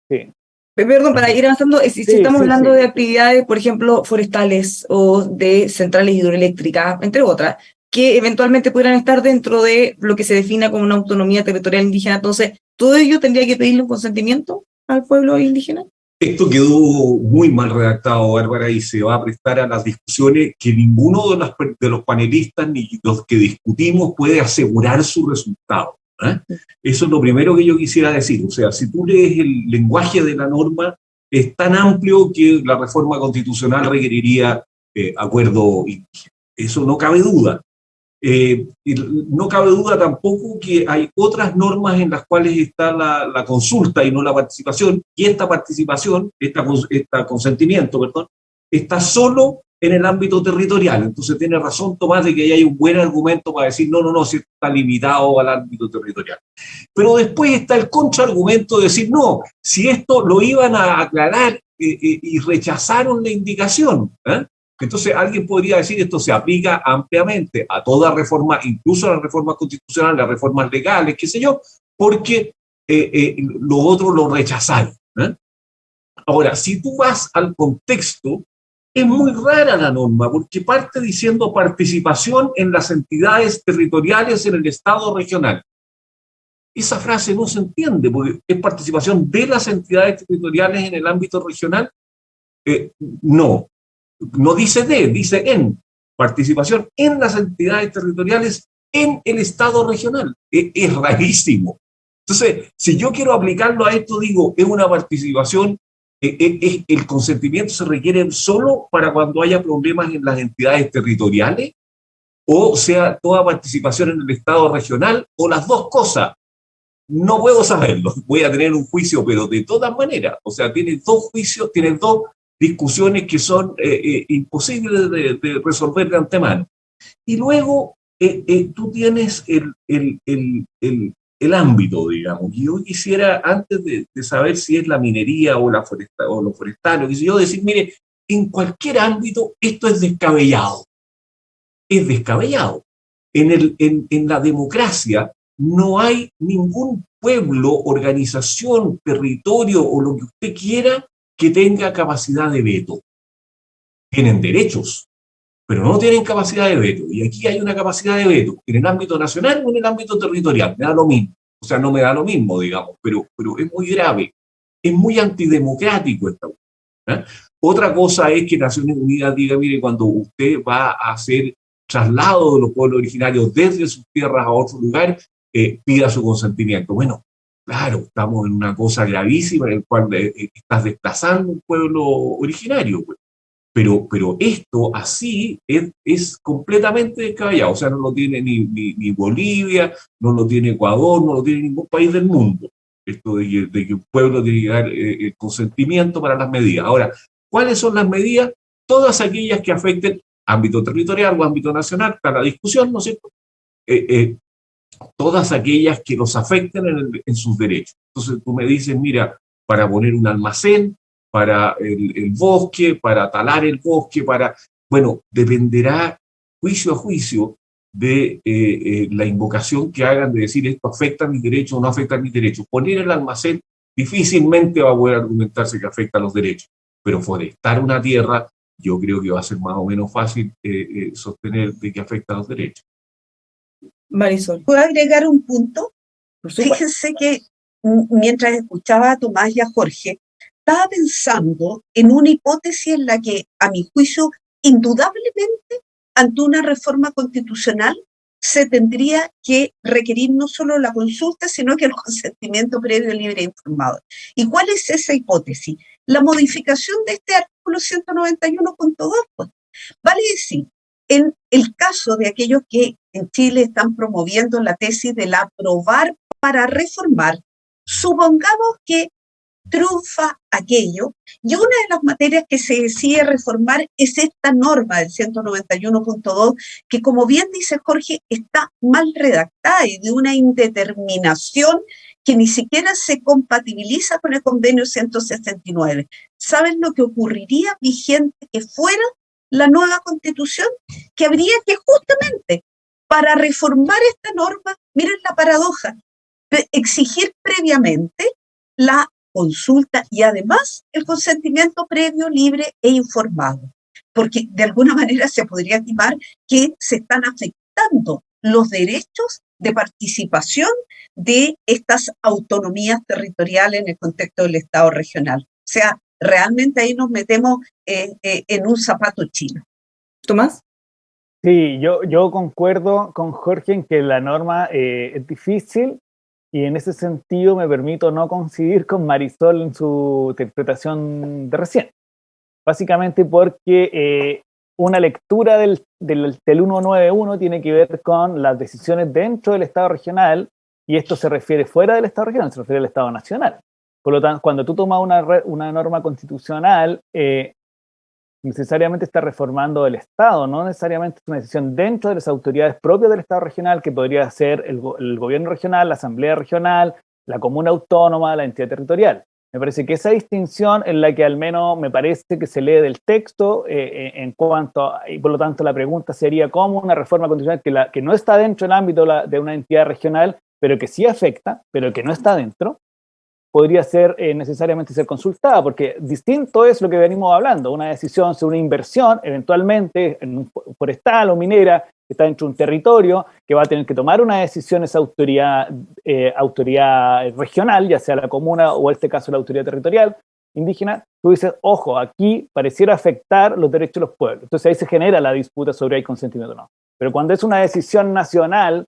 sí. Perdón, para ir avanzando, si estamos hablando de actividades, por ejemplo, forestales o de centrales hidroeléctricas, entre otras, que eventualmente pudieran estar dentro de lo que se defina como una autonomía territorial indígena, entonces, ¿todo ello tendría que pedirle un consentimiento al pueblo indígena? Esto quedó muy mal redactado, Bárbara, y se va a prestar a las discusiones que ninguno de los panelistas ni los que discutimos puede asegurar su resultado. Eso es lo primero que yo quisiera decir. O sea, si tú lees el lenguaje de la norma, es tan amplio que la reforma constitucional requeriría acuerdo indígena. Eso no cabe duda. No cabe duda tampoco que hay otras normas en las cuales está la consulta y no la participación, y esta participación, este consentimiento, perdón, está solo en el ámbito territorial. Entonces tiene razón Tomás de que ahí hay un buen argumento para decir no, si está limitado al ámbito territorial. Pero después está el contraargumento de decir no, si esto lo iban a aclarar y rechazaron la indicación, ¿eh? Entonces alguien podría decir esto se aplica ampliamente a toda reforma, incluso a las reformas constitucionales, las reformas legales, qué sé yo, porque los otros lo rechazaron, ¿eh? Ahora, si tú vas al contexto, es muy rara la norma, porque parte diciendo participación en las entidades territoriales en el Estado regional. Esa frase no se entiende, porque es participación de las entidades territoriales en el ámbito regional. No dice dice en. Participación en las entidades territoriales en el Estado regional. Es rarísimo. Entonces, si yo quiero aplicarlo a esto, digo, es una participación, el consentimiento se requiere solo para cuando haya problemas en las entidades territoriales, o sea, toda participación en el Estado regional, o las dos cosas. No puedo saberlo, voy a tener un juicio, pero de todas maneras, o sea, tiene dos juicios, tiene dos discusiones que son imposibles de resolver de antemano. Y luego tú tienes el ámbito, digamos. Y yo quisiera, antes de saber si es la minería o, o lo forestal, o qué sé yo, decir, mire, en cualquier ámbito esto es descabellado. Es descabellado. En la democracia no hay ningún pueblo, organización, territorio o lo que usted quiera que tenga capacidad de veto. Tienen derechos, pero no tienen capacidad de veto. Y aquí hay una capacidad de veto, en el ámbito nacional o en el ámbito territorial. Me da lo mismo. O sea, no me da lo mismo, digamos, pero es muy grave. Es muy antidemocrático esta cosa, ¿eh? Otra cosa es que Naciones Unidas diga, mire, cuando usted va a hacer traslado de los pueblos originarios desde sus tierras a otro lugar, pida su consentimiento. Bueno, claro, estamos en una cosa gravísima en la cual estás desplazando un pueblo originario, pues. Pero esto así es completamente descabellado. O sea, no lo tiene ni Bolivia, no lo tiene Ecuador, no lo tiene ningún país del mundo. Esto de que un pueblo tiene que dar el consentimiento para las medidas. Ahora, ¿cuáles son las medidas? Todas aquellas que afecten ámbito territorial o ámbito nacional, está la discusión, ¿no es cierto? Todas aquellas que los afecten en sus derechos. Entonces tú me dices, mira, para poner un almacén, para el bosque, para talar el bosque, bueno, dependerá juicio a juicio de la invocación que hagan de decir esto afecta a mis derechos o no afecta a mis derechos. Poner el almacén difícilmente va a poder argumentarse que afecta a los derechos, pero forestar una tierra yo creo que va a ser más o menos fácil sostener de que afecta a los derechos. Marisol. ¿Puedo agregar un punto? Por supuesto. Fíjense que mientras escuchaba a Tomás y a Jorge, estaba pensando en una hipótesis en la que, a mi juicio, indudablemente, ante una reforma constitucional, se tendría que requerir no solo la consulta, sino que el consentimiento previo, libre e informado. ¿Y cuál es esa hipótesis? La modificación de este artículo 191.2. Pues. Vale decir, en el caso de aquellos que en Chile están promoviendo la tesis del aprobar para reformar, supongamos que triunfa aquello, y una de las materias que se decide reformar es esta norma del 191.2, que como bien dice Jorge, está mal redactada y de una indeterminación que ni siquiera se compatibiliza con el convenio 169. ¿Saben lo que ocurriría vigente que fuera la nueva constitución? Que habría que justamente para reformar esta norma, miren la paradoja, exigir previamente la consulta y además el consentimiento previo, libre e informado. Porque de alguna manera se podría estimar que se están afectando los derechos de participación de estas autonomías territoriales en el contexto del Estado regional. O sea, realmente ahí nos metemos en un zapato chino. ¿Tomás? Sí, yo concuerdo con Jorge en que la norma es difícil. Y en ese sentido me permito no coincidir con Marisol en su interpretación de recién. Básicamente porque una lectura del 191 tiene que ver con las decisiones dentro del Estado regional, y esto se refiere fuera del Estado regional, se refiere al Estado nacional. Por lo tanto, cuando tú tomas una norma constitucional, necesariamente está reformando el Estado, no necesariamente es una decisión dentro de las autoridades propias del Estado regional, que podría ser el gobierno regional, la asamblea regional, la comuna autónoma, la entidad territorial. Me parece que esa distinción es la que al menos me parece que se lee del texto en cuanto a, y por lo tanto la pregunta sería cómo una reforma constitucional que no está dentro del ámbito de una entidad regional, pero que sí afecta, pero que no está dentro, podría ser necesariamente ser consultada, porque distinto es lo que venimos hablando, una decisión sobre una inversión, eventualmente forestal o minera, que está dentro de un territorio, que va a tener que tomar una decisión esa autoridad regional, ya sea la comuna o en este caso la autoridad territorial indígena. Tú dices, ojo, aquí pareciera afectar los derechos de los pueblos. Entonces ahí se genera la disputa sobre si hay consentimiento o no. Pero cuando es una decisión nacional,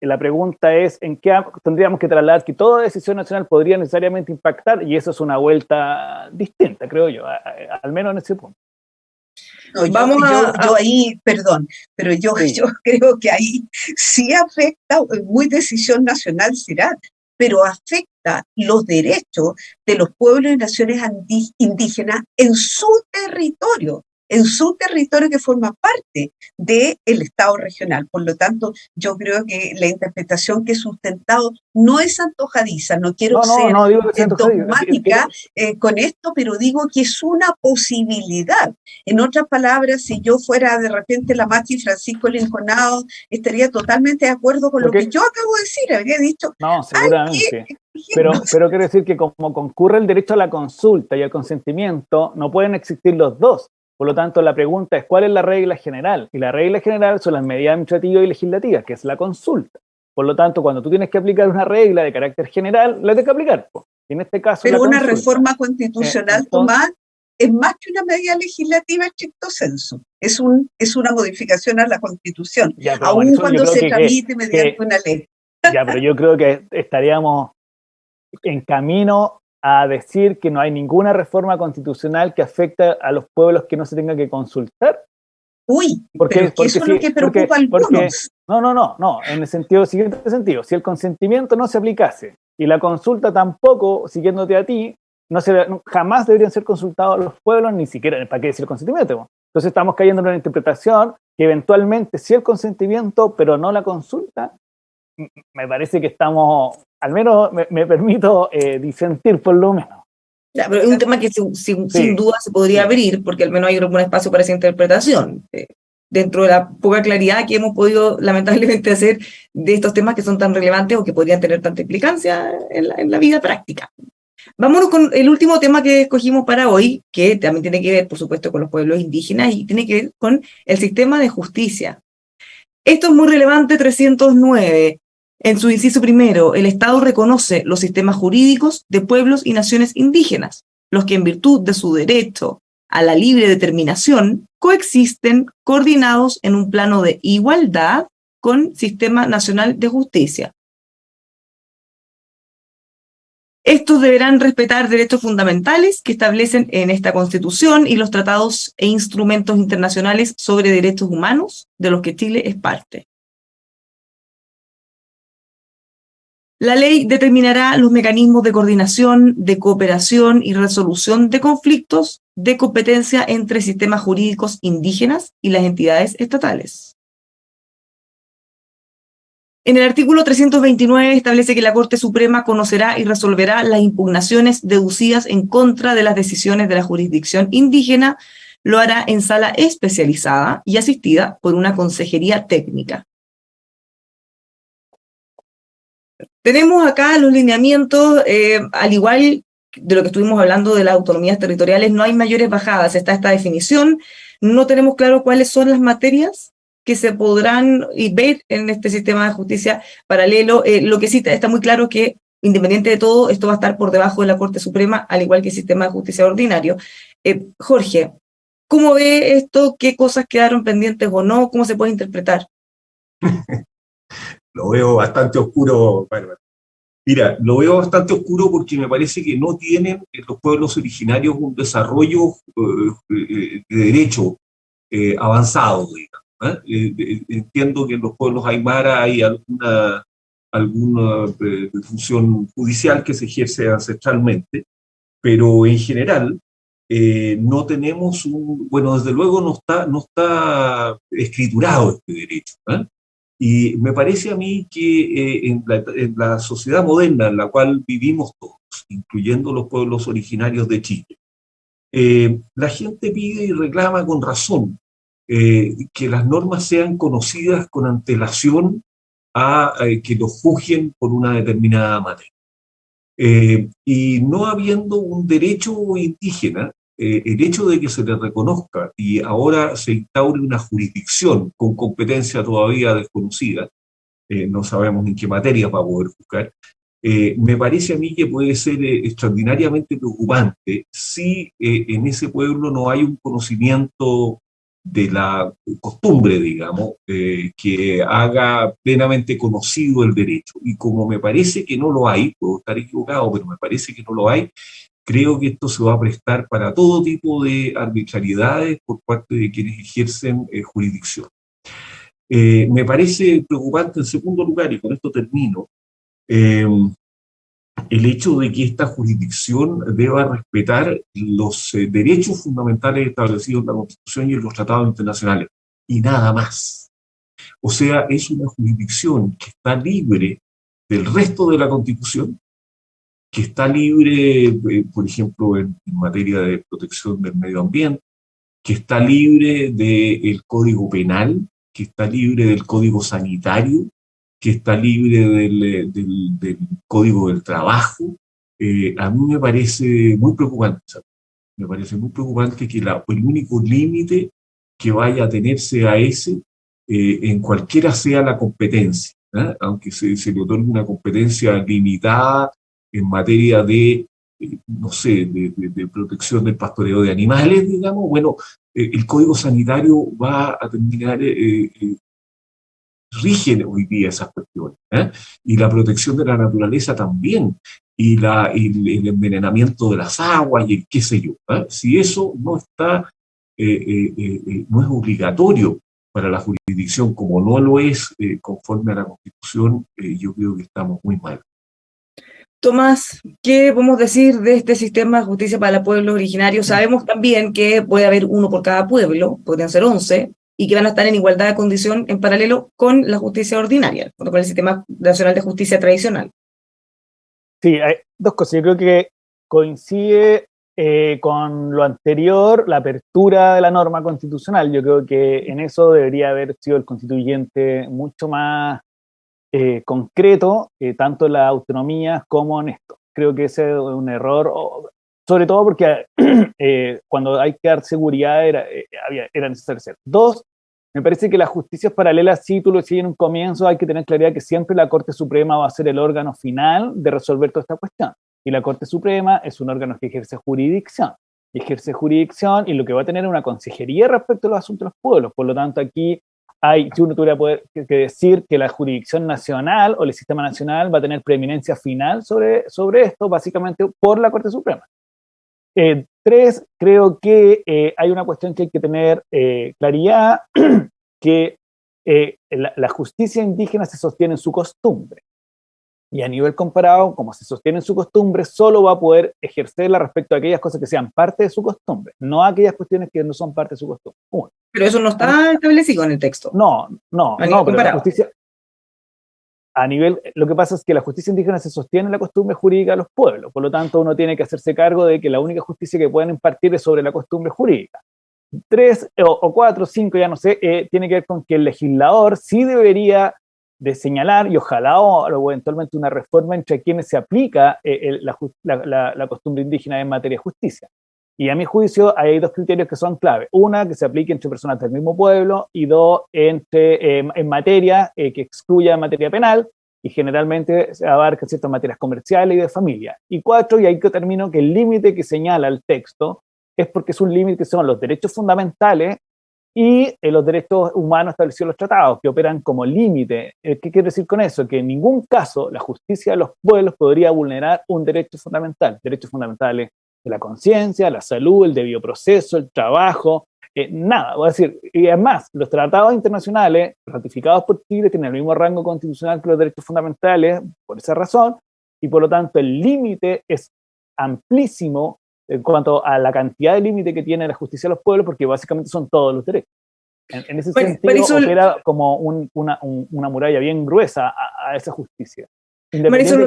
la pregunta es en qué tendríamos que trasladar que toda decisión nacional podría necesariamente impactar, y eso es una vuelta distinta, creo yo, al menos en ese punto. No, yo ahí, perdón, pero yo creo que ahí sí afecta, muy decisión nacional será, pero afecta los derechos de los pueblos y naciones indígenas en su territorio que forma parte del Estado regional. Por lo tanto, yo creo que la interpretación que he sustentado no es antojadiza, no quiero ser dogmática con esto, pero digo que es una posibilidad. En otras palabras, si yo fuera de repente la Machi Francisco Linconado, estaría totalmente de acuerdo con lo que yo acabo de decir, habría dicho... No, seguramente. Pero quiero decir que como concurre el derecho a la consulta y al consentimiento, no pueden existir los dos. Por lo tanto, la pregunta es, ¿cuál es la regla general? Y la regla general son las medidas administrativas y legislativas, que es la consulta. Por lo tanto, cuando tú tienes que aplicar una regla de carácter general, la tienes que aplicar. En este caso, pero una reforma constitucional, Tomás, es más que una medida legislativa en estricto senso. Es una modificación a la Constitución, aun cuando se tramite mediante una ley. Ya, pero yo creo que estaríamos en camino a decir que no hay ninguna reforma constitucional que afecte a los pueblos que no se tenga que consultar. Uy, porque eso es lo que preocupa a algunos. No, en el siguiente sentido, si el consentimiento no se aplicase y la consulta tampoco, siguiéndote a ti, jamás deberían ser consultados los pueblos, ni siquiera, ¿para qué decir consentimiento? Entonces estamos cayendo en una interpretación que eventualmente sí el consentimiento, pero no la consulta. Me parece que estamos, al menos me permito disentir por lo menos. Ya, pero es un tema que sin duda se podría abrir, porque al menos hay algún espacio para esa interpretación, dentro de la poca claridad que hemos podido lamentablemente hacer de estos temas que son tan relevantes o que podrían tener tanta implicancia en la vida práctica. Vámonos con el último tema que escogimos para hoy, que también tiene que ver, por supuesto, con los pueblos indígenas y tiene que ver con el sistema de justicia. Esto es muy relevante, 309. En su inciso primero, el Estado reconoce los sistemas jurídicos de pueblos y naciones indígenas, los que en virtud de su derecho a la libre determinación coexisten coordinados en un plano de igualdad con Sistema Nacional de Justicia. Estos deberán respetar derechos fundamentales que establecen en esta Constitución y los tratados e instrumentos internacionales sobre derechos humanos de los que Chile es parte. La ley determinará los mecanismos de coordinación, de cooperación y resolución de conflictos de competencia entre sistemas jurídicos indígenas y las entidades estatales. En el artículo 329 establece que la Corte Suprema conocerá y resolverá las impugnaciones deducidas en contra de las decisiones de la jurisdicción indígena. Lo hará en sala especializada y asistida por una consejería técnica. Tenemos acá los lineamientos, al igual de lo que estuvimos hablando de las autonomías territoriales, no hay mayores bajadas, está esta definición, no tenemos claro cuáles son las materias que se podrán ver en este sistema de justicia paralelo. Lo que sí está muy claro es que, independiente de todo, esto va a estar por debajo de la Corte Suprema, al igual que el sistema de justicia ordinario. Jorge, ¿cómo ve esto? ¿Qué cosas quedaron pendientes o no? ¿Cómo se puede interpretar? Lo veo bastante oscuro, Bárbara. Mira, lo veo bastante oscuro porque me parece que no tienen los pueblos originarios un desarrollo de derecho avanzado, digamos. Entiendo que en los pueblos aymara hay alguna función judicial que se ejerce ancestralmente, pero en general no tenemos bueno, desde luego no está escriturado este derecho. Y me parece a mí que en la sociedad moderna en la cual vivimos todos, incluyendo los pueblos originarios de Chile, la gente pide y reclama con razón que las normas sean conocidas con antelación a que los juzguen por una determinada materia. Y no habiendo un derecho indígena, el hecho de que se le reconozca y ahora se instaure una jurisdicción con competencia todavía desconocida, no sabemos en qué materia va a poder juzgar, me parece a mí que puede ser extraordinariamente preocupante si en ese pueblo no hay un conocimiento de la costumbre, digamos, que haga plenamente conocido el derecho. Y como me parece que no lo hay, puedo estar equivocado, pero me parece que no lo hay, creo que esto se va a prestar para todo tipo de arbitrariedades por parte de quienes ejercen jurisdicción. Me parece preocupante, en segundo lugar, y con esto termino, el hecho de que esta jurisdicción deba respetar los derechos fundamentales establecidos en la Constitución y en los tratados internacionales, y nada más. O sea, es una jurisdicción que está libre del resto de la Constitución, que está libre, por ejemplo, en materia de protección del medio ambiente, que está libre del Código Penal, que está libre del Código Sanitario, que está libre del Código del Trabajo. A mí me parece muy preocupante, ¿sabes? Me parece muy preocupante que el único límite que vaya a tenerse a ese, en cualquiera sea la competencia, aunque se le otorgue una competencia limitada en materia de, no sé, de protección del pastoreo de animales, digamos, bueno, el Código Sanitario va a terminar rigen hoy día esas cuestiones, y la protección de la naturaleza también, y el envenenamiento de las aguas y el qué sé yo. Si eso no está, no es obligatorio para la jurisdicción, como no lo es conforme a la Constitución, yo creo que estamos muy mal. Tomás, ¿qué podemos decir de este sistema de justicia para pueblos originarios? Sabemos también que puede haber uno por cada pueblo, podrían ser 11, y que van a estar en igualdad de condición en paralelo con la justicia ordinaria, con el sistema nacional de justicia tradicional. Sí, hay dos cosas. Yo creo que coincide con lo anterior, la apertura de la norma constitucional. Yo creo que en eso debería haber sido el constituyente mucho más concreto, tanto en las autonomías como en esto. Creo que ese es un error, sobre todo porque cuando hay que dar seguridad era necesario ser. Dos, me parece que las justicias paralelas, sí, tú lo decías en un comienzo, hay que tener claridad que siempre la Corte Suprema va a ser el órgano final de resolver toda esta cuestión. Y la Corte Suprema es un órgano que ejerce jurisdicción. Y lo que va a tener es una consejería respecto a los asuntos de los pueblos. Por lo tanto, aquí si uno tuviera que decir que la jurisdicción nacional o el sistema nacional va a tener preeminencia final sobre esto, básicamente por la Corte Suprema. Tres, creo que hay una cuestión que hay que tener claridad, que la justicia indígena se sostiene en su costumbre. Y a nivel comparado, como se sostiene en su costumbre, solo va a poder ejercerla respecto a aquellas cosas que sean parte de su costumbre, no aquellas cuestiones que no son parte de su costumbre. Uno. Pero eso no está establecido en el texto. No, pero la justicia, lo que pasa es que la justicia indígena se sostiene en la costumbre jurídica de los pueblos, por lo tanto uno tiene que hacerse cargo de que la única justicia que pueden impartir es sobre la costumbre jurídica. 3 o 4, 5, ya no sé, tiene que ver con que el legislador sí debería de señalar, y ojalá o eventualmente una reforma entre quienes se aplica la costumbre indígena en materia de justicia. Y a mi juicio hay dos criterios que son clave. Una, que se aplique entre personas del mismo pueblo, y dos, en materia que excluya materia penal, y generalmente se abarca ciertas materias comerciales y de familia. Y 4, y ahí que termino, que el límite que señala el texto es porque es un límite que son los derechos fundamentales y los derechos humanos establecidos en los tratados, que operan como límite. ¿Qué quiero decir con eso? Que en ningún caso la justicia de los pueblos podría vulnerar un derecho fundamental. Derechos fundamentales de la conciencia, la salud, el debido proceso, el trabajo, nada, voy a decir, y además, los tratados internacionales ratificados por Chile tienen el mismo rango constitucional que los derechos fundamentales, por esa razón, y por lo tanto el límite es amplísimo en cuanto a la cantidad de límite que tiene la justicia de los pueblos, porque básicamente son todos los derechos. En ese sentido, Marisol, opera como una muralla bien gruesa a esa justicia. Marisol, lo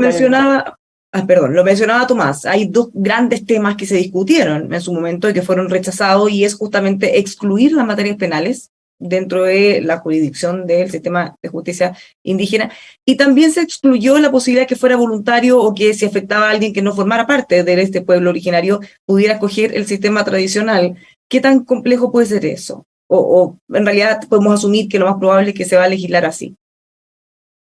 mencionaba Tomás, hay dos grandes temas que se discutieron en su momento y que fueron rechazados, y es justamente excluir las materias penales dentro de la jurisdicción del sistema de justicia indígena, y también se excluyó la posibilidad de que fuera voluntario o que si afectaba a alguien que no formara parte de este pueblo originario pudiera escoger el sistema tradicional. ¿Qué tan complejo puede ser eso? O en realidad podemos asumir que lo más probable es que se va a legislar así.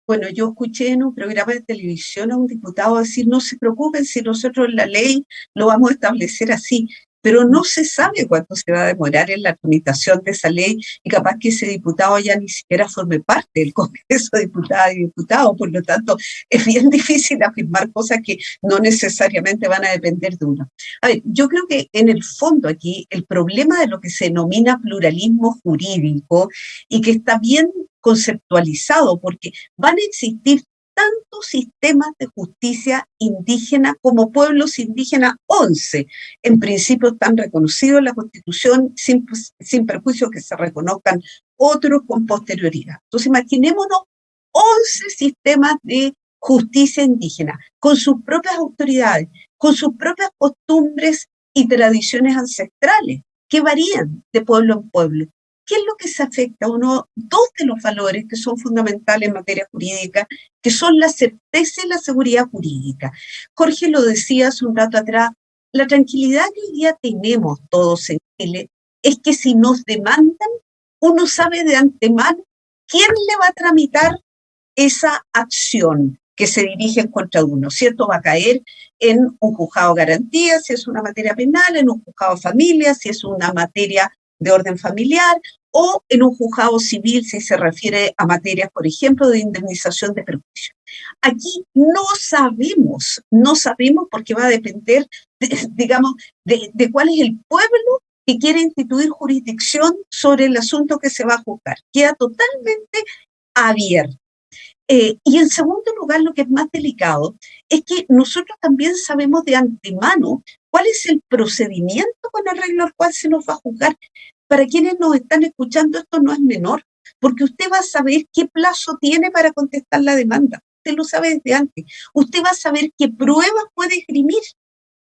Bueno, yo escuché en un programa de televisión a un diputado decir, no se preocupen si nosotros en la ley lo vamos a establecer así, pero no se sabe cuánto se va a demorar en la tramitación de esa ley, y capaz que ese diputado ya ni siquiera forme parte del Congreso de Diputadas y Diputados. Por lo tanto, es bien difícil afirmar cosas que no necesariamente van a depender de uno. A ver, yo creo que en el fondo aquí el problema de lo que se denomina pluralismo jurídico, y que está bien conceptualizado, porque van a existir tantos sistemas de justicia indígena como pueblos indígenas, 11. En principio están reconocidos en la Constitución, sin perjuicio que se reconozcan otros con posterioridad. Entonces imaginémonos 11 sistemas de justicia indígena, con sus propias autoridades, con sus propias costumbres y tradiciones ancestrales, que varían de pueblo en pueblo. ¿Qué es lo que se afecta? Dos de los valores que son fundamentales en materia jurídica, que son la certeza y la seguridad jurídica. Jorge lo decía hace un rato atrás, la tranquilidad que hoy día tenemos todos en Chile es que si nos demandan, uno sabe de antemano quién le va a tramitar esa acción que se dirige contra uno, ¿cierto? Va a caer en un juzgado de garantía, si es una materia penal, en un juzgado de familia, si es una materia de orden familiar, o en un juzgado civil si se refiere a materias, por ejemplo, de indemnización de perjuicios. Aquí no sabemos porque va a depender, de cuál es el pueblo que quiere instituir jurisdicción sobre el asunto que se va a juzgar. Queda totalmente abierto. Y en segundo lugar, lo que es más delicado es que nosotros también sabemos de antemano cuál es el procedimiento con arreglo al cual se nos va a juzgar. Para quienes nos están escuchando, esto no es menor, porque usted va a saber qué plazo tiene para contestar la demanda. Usted lo sabe desde antes. Usted va a saber qué pruebas puede esgrimir.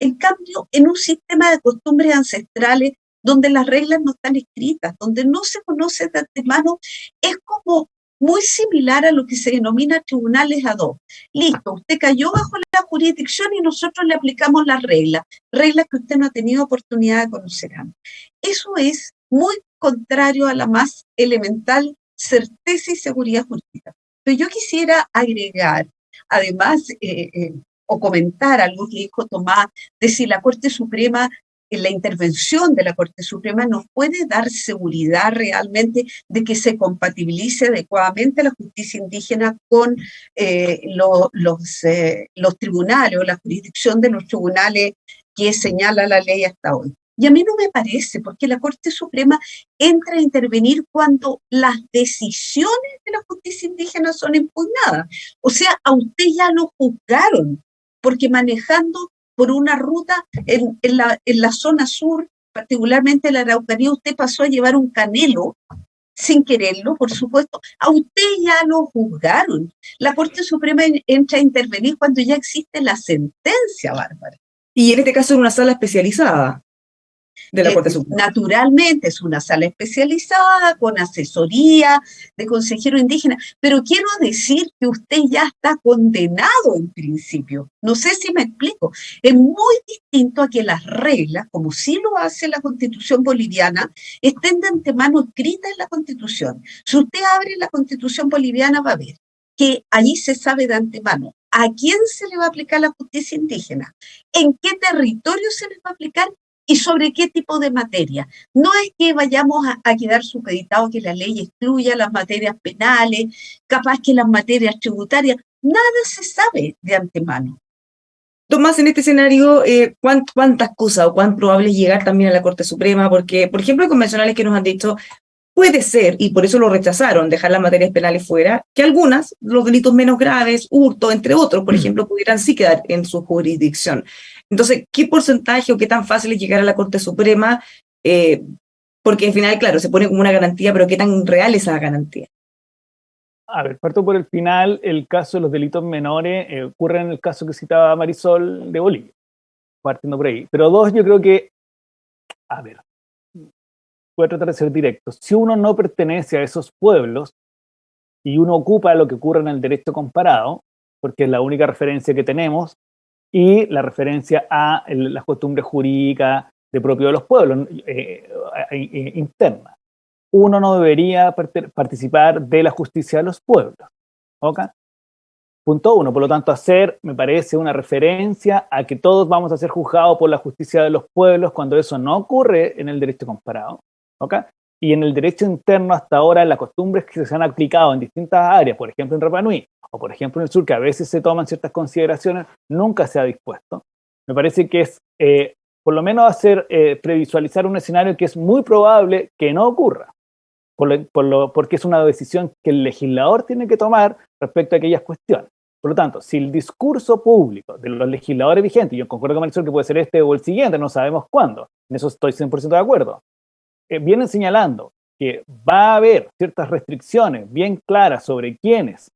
En cambio, en un sistema de costumbres ancestrales, donde las reglas no están escritas, donde no se conoce de antemano, es como muy similar a lo que se denomina tribunales ad hoc. Listo, usted cayó bajo la jurisdicción y nosotros le aplicamos las reglas que usted no ha tenido oportunidad de conocer antes. Eso es muy contrario a la más elemental certeza y seguridad jurídica. Pero yo quisiera agregar, además, o comentar algo que dijo Tomás, de si la Corte Suprema, la intervención de la Corte Suprema nos puede dar seguridad realmente de que se compatibilice adecuadamente la justicia indígena con los tribunales o la jurisdicción de los tribunales que señala la ley hasta hoy. Y a mí no me parece, porque la Corte Suprema entra a intervenir cuando las decisiones de la justicia indígena son impugnadas. O sea, a usted ya lo juzgaron, porque manejando por una ruta en la zona sur, particularmente en la Araucanía, usted pasó a llevar un canelo, sin quererlo, por supuesto, a usted ya lo juzgaron. La Corte Suprema entra a intervenir cuando ya existe la sentencia, Bárbara. Y en este caso en una sala especializada de la Corte Suprema. Naturalmente es una sala especializada con asesoría de consejero indígena, pero quiero decir que usted ya está condenado en principio. No sé si me explico. Es muy distinto a que las reglas, como sí lo hace la Constitución boliviana, estén de antemano escritas en la Constitución. Si usted abre la Constitución boliviana va a ver que allí se sabe de antemano a quién se le va a aplicar la justicia indígena, en qué territorio se les va a aplicar y sobre qué tipo de materia. No es que vayamos a quedar supeditados que la ley excluya las materias penales, capaz que las materias tributarias, nada se sabe de antemano. Tomás, en este escenario, ¿cuántas cosas o cuán probable es llegar también a la Corte Suprema? Porque, por ejemplo, hay convencionales que nos han dicho, puede ser, y por eso lo rechazaron, dejar las materias penales fuera, que algunas, los delitos menos graves, hurto, entre otros, por ejemplo, pudieran sí quedar en su jurisdicción. Entonces, ¿qué porcentaje o qué tan fácil es llegar a la Corte Suprema? Porque al final, claro, se pone como una garantía, pero ¿qué tan real es esa garantía? A ver, parto por el final. El caso de los delitos menores ocurre en el caso que citaba Marisol de Bolivia, partiendo por ahí. Pero dos, yo creo que, a ver, voy a tratar de ser directo. Si uno no pertenece a esos pueblos y uno ocupa lo que ocurre en el derecho comparado, porque es la única referencia que tenemos, y la referencia a las costumbres jurídicas de propio de los pueblos internas, uno no debería participar de la justicia de los pueblos. ¿Ok? Punto uno. Por lo tanto, me parece una referencia a que todos vamos a ser juzgados por la justicia de los pueblos cuando eso no ocurre en el derecho comparado. ¿Ok? Y en el derecho interno hasta ahora, las costumbres que se han aplicado en distintas áreas, por ejemplo en Rapa Nui, o por ejemplo en el sur, que a veces se toman ciertas consideraciones, nunca se ha dispuesto. Me parece que es, por lo menos, previsualizar un escenario que es muy probable que no ocurra. Porque es una decisión que el legislador tiene que tomar respecto a aquellas cuestiones. Por lo tanto, si el discurso público de los legisladores vigentes, y yo concuerdo con Marisol que puede ser este o el siguiente, no sabemos cuándo, en eso estoy 100% de acuerdo, vienen señalando que va a haber ciertas restricciones bien claras sobre quiénes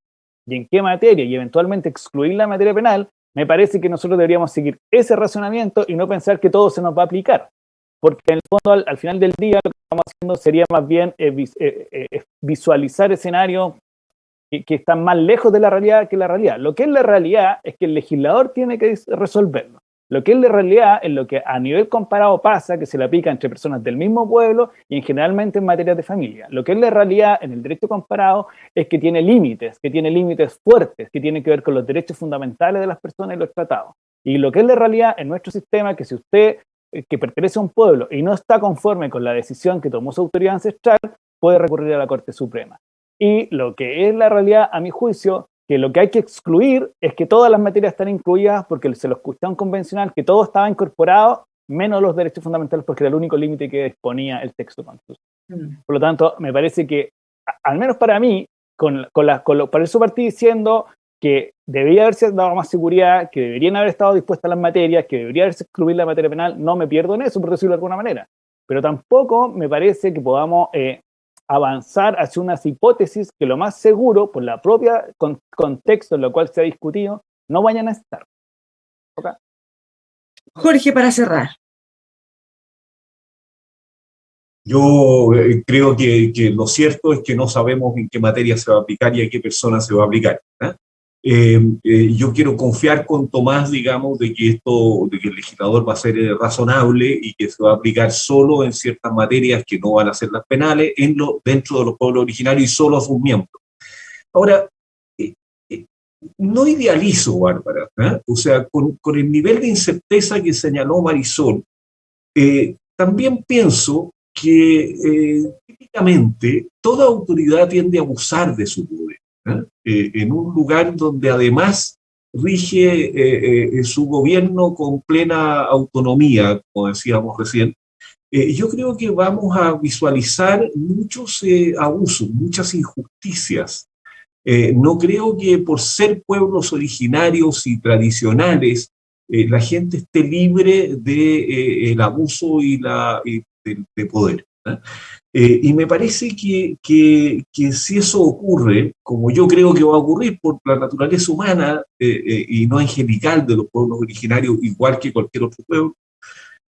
y en qué materia, y eventualmente excluir la materia penal, me parece que nosotros deberíamos seguir ese razonamiento y no pensar que todo se nos va a aplicar. Porque en el fondo, al final del día, lo que estamos haciendo sería más bien visualizar escenarios que están más lejos de la realidad que la realidad. Lo que es la realidad es que el legislador tiene que resolverlo. Lo que es la realidad es lo que a nivel comparado pasa, que se le aplica entre personas del mismo pueblo y generalmente en materia de familia. Lo que es la realidad en el derecho comparado es que tiene límites fuertes, que tienen que ver con los derechos fundamentales de las personas y los tratados. Y lo que es la realidad en nuestro sistema es que si usted que pertenece a un pueblo y no está conforme con la decisión que tomó su autoridad ancestral, puede recurrir a la Corte Suprema. Y lo que es la realidad, a mi juicio, que lo que hay que excluir es que todas las materias están incluidas porque se lo escuchó un convencional, que todo estaba incorporado, menos los derechos fundamentales, porque era el único límite que disponía el texto constitucional. Por lo tanto, me parece que, al menos para mí, para eso partí diciendo que debería haberse dado más seguridad, que deberían haber estado dispuestas las materias, que debería haberse excluido la materia penal. No me pierdo en eso, por decirlo de alguna manera. Pero tampoco me parece que podamos avanzar hacia unas hipótesis que lo más seguro, por la propia contexto en el cual se ha discutido, no vayan a estar. ¿Okay? Jorge, para cerrar. Yo creo que lo cierto es que no sabemos en qué materia se va a aplicar y a qué persona se va a aplicar. Yo quiero confiar con Tomás, digamos, de que el legislador va a ser razonable y que se va a aplicar solo en ciertas materias que no van a ser las penales dentro de los pueblos originarios y solo a sus miembros. Ahora, no idealizo, Bárbara, o sea, con el nivel de incerteza que señaló Marisol, también pienso que típicamente toda autoridad tiende a abusar de su poder. En un lugar donde además rige su gobierno con plena autonomía, como decíamos recién, yo creo que vamos a visualizar muchos abusos, muchas injusticias. No creo que por ser pueblos originarios y tradicionales la gente esté libre del abuso y de poder. Y me parece que si eso ocurre, como yo creo que va a ocurrir por la naturaleza humana y no angelical de los pueblos originarios, igual que cualquier otro pueblo,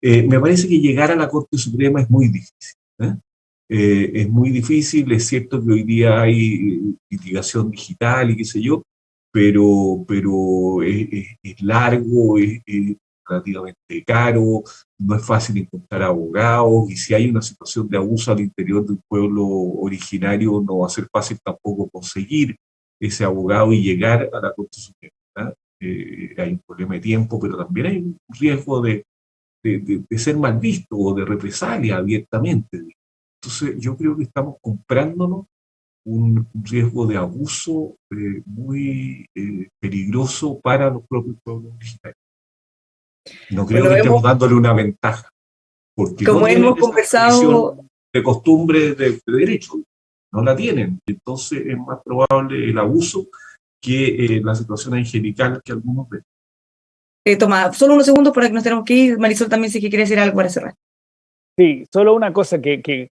me parece que llegar a la Corte Suprema es muy difícil. Es muy difícil, es cierto que hoy día hay litigación digital y qué sé yo, pero es largo, es relativamente caro, no es fácil encontrar abogados, y si hay una situación de abuso al interior de un pueblo originario, no va a ser fácil tampoco conseguir ese abogado y llegar a la Corte Suprema. Hay un problema de tiempo, pero también hay un riesgo de ser mal visto o de represalia abiertamente. Entonces yo creo que estamos comprándonos un riesgo de abuso muy peligroso para los propios pueblos originarios. No creo Bueno, que estemos hemos, dándole una ventaja, porque no como tienen hemos esa conversado, tradición de costumbre de derecho, no la tienen. Entonces es más probable el abuso que la situación angelical que algunos ven. toma, solo unos segundos para que nos tenemos que ir. Marisol también sí que quiere decir algo para cerrar. Sí, solo una cosa que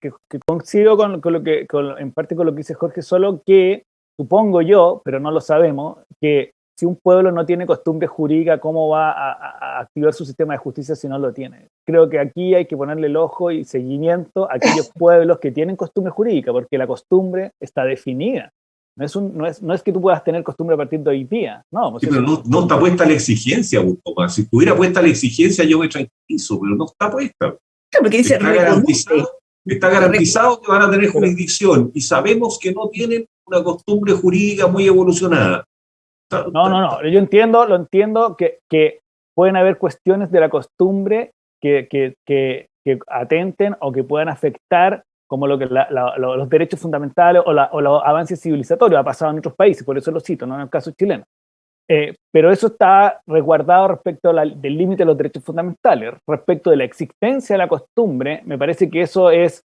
coincido en parte con lo que dice Jorge, solo que supongo yo, pero no lo sabemos, que si un pueblo no tiene costumbre jurídica, ¿cómo va a activar su sistema de justicia si no lo tiene? Creo que aquí hay que ponerle el ojo y seguimiento a aquellos pueblos que tienen costumbre jurídica, porque la costumbre está definida. No es que tú puedas tener costumbre a partir de hoy día, no. Pues Sí, pero no está puesta la exigencia, Tomás. Si estuviera puesta la exigencia, yo me tranquilizo, pero no está puesta. Claro, porque dice Está garantizado que van a tener jurisdicción y sabemos que no tienen una costumbre jurídica muy evolucionada. No, yo lo entiendo que pueden haber cuestiones de la costumbre que atenten o que puedan afectar como los derechos fundamentales o los avances civilizatorios. Ha pasado en otros países, por eso lo cito, no en el caso chileno. Pero eso está resguardado respecto del límite de los derechos fundamentales. Respecto de la existencia de la costumbre, me parece que eso es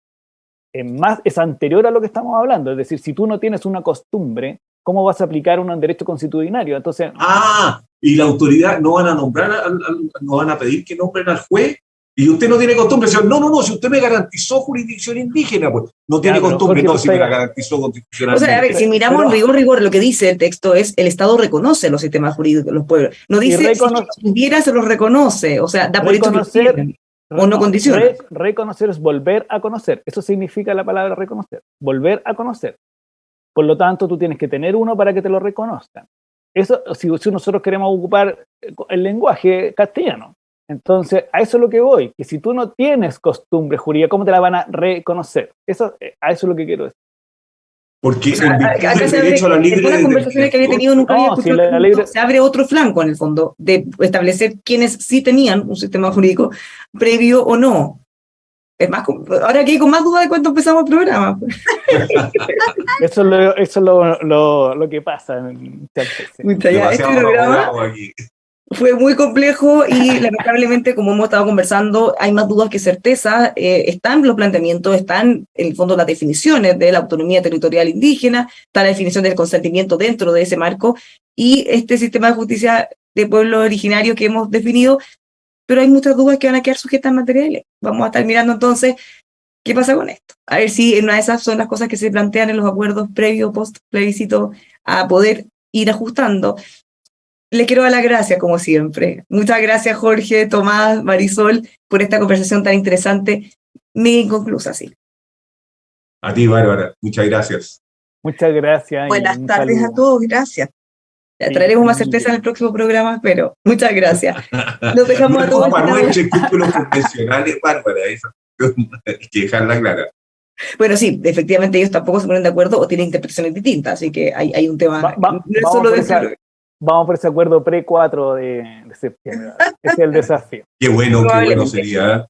anterior a lo que estamos hablando. Es decir, si tú no tienes una costumbre, ¿cómo vas a aplicar un derecho constitucionario? Entonces, y la autoridad no van a nombrar, no van a pedir que nombren al juez, y usted no tiene costumbre. No, si usted me garantizó jurisdicción indígena, pues no tiene costumbre, Jorge, si me la garantizó constitucionalmente. O sea, a ver, si miramos rigor, lo que dice el texto es el Estado reconoce los sistemas jurídicos de los pueblos. No dice si tuviera se los reconoce, o sea, da por hecho que los tienen, o no condiciona. Reconocer es volver a conocer. Eso significa la palabra reconocer. Volver a conocer. Por lo tanto, tú tienes que tener uno para que te lo reconozcan. Eso, si nosotros queremos ocupar el lenguaje castellano. Entonces, a eso es lo que voy, que si tú no tienes costumbre jurídica, ¿cómo te la van a reconocer? A eso es lo que quiero decir. Porque en virtud del derecho a la libre... En las conversaciones que había tenido nunca había escuchado se abre otro flanco, en el fondo, de establecer quienes sí tenían un sistema jurídico previo o no. Es más, ahora aquí hay con más duda de cuándo empezamos el programa. Eso es lo que pasa. Este programa fue muy complejo y lamentablemente, como hemos estado conversando, hay más dudas que certezas. Están los planteamientos, están en el fondo las definiciones de la autonomía territorial indígena, está la definición del consentimiento dentro de ese marco y este sistema de justicia de pueblos originarios que hemos definido, pero hay muchas dudas que van a quedar sujetas materiales. Vamos a estar mirando entonces qué pasa con esto. A ver si en una de esas son las cosas que se plantean en los acuerdos previos, post plebiscito, a poder ir ajustando. Le quiero dar las gracias, como siempre. Muchas gracias, Jorge, Tomás, Marisol, por esta conversación tan interesante, medio inconclusa, sí. A ti, Bárbara, muchas gracias. Muchas gracias. Buenas tardes a todos, gracias. Ya traeremos más certeza en el próximo programa, pero muchas gracias. Nos dejamos a todos. No es círculos profesionales, Bárbara, eso hay que dejarla clara. Bueno, sí, efectivamente ellos tampoco se ponen de acuerdo o tienen interpretaciones distintas, así que hay un tema. Vamos por ese acuerdo pre-4 de septiembre. Ese es el desafío. Qué bueno sería.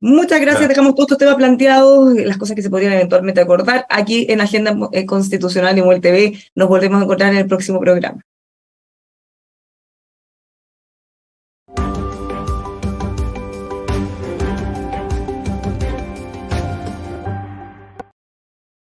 Muchas gracias. Dejamos todos estos temas planteados, las cosas que se podrían eventualmente acordar. Aquí en Agenda Constitucional de MOL TV nos volvemos a encontrar en el próximo programa.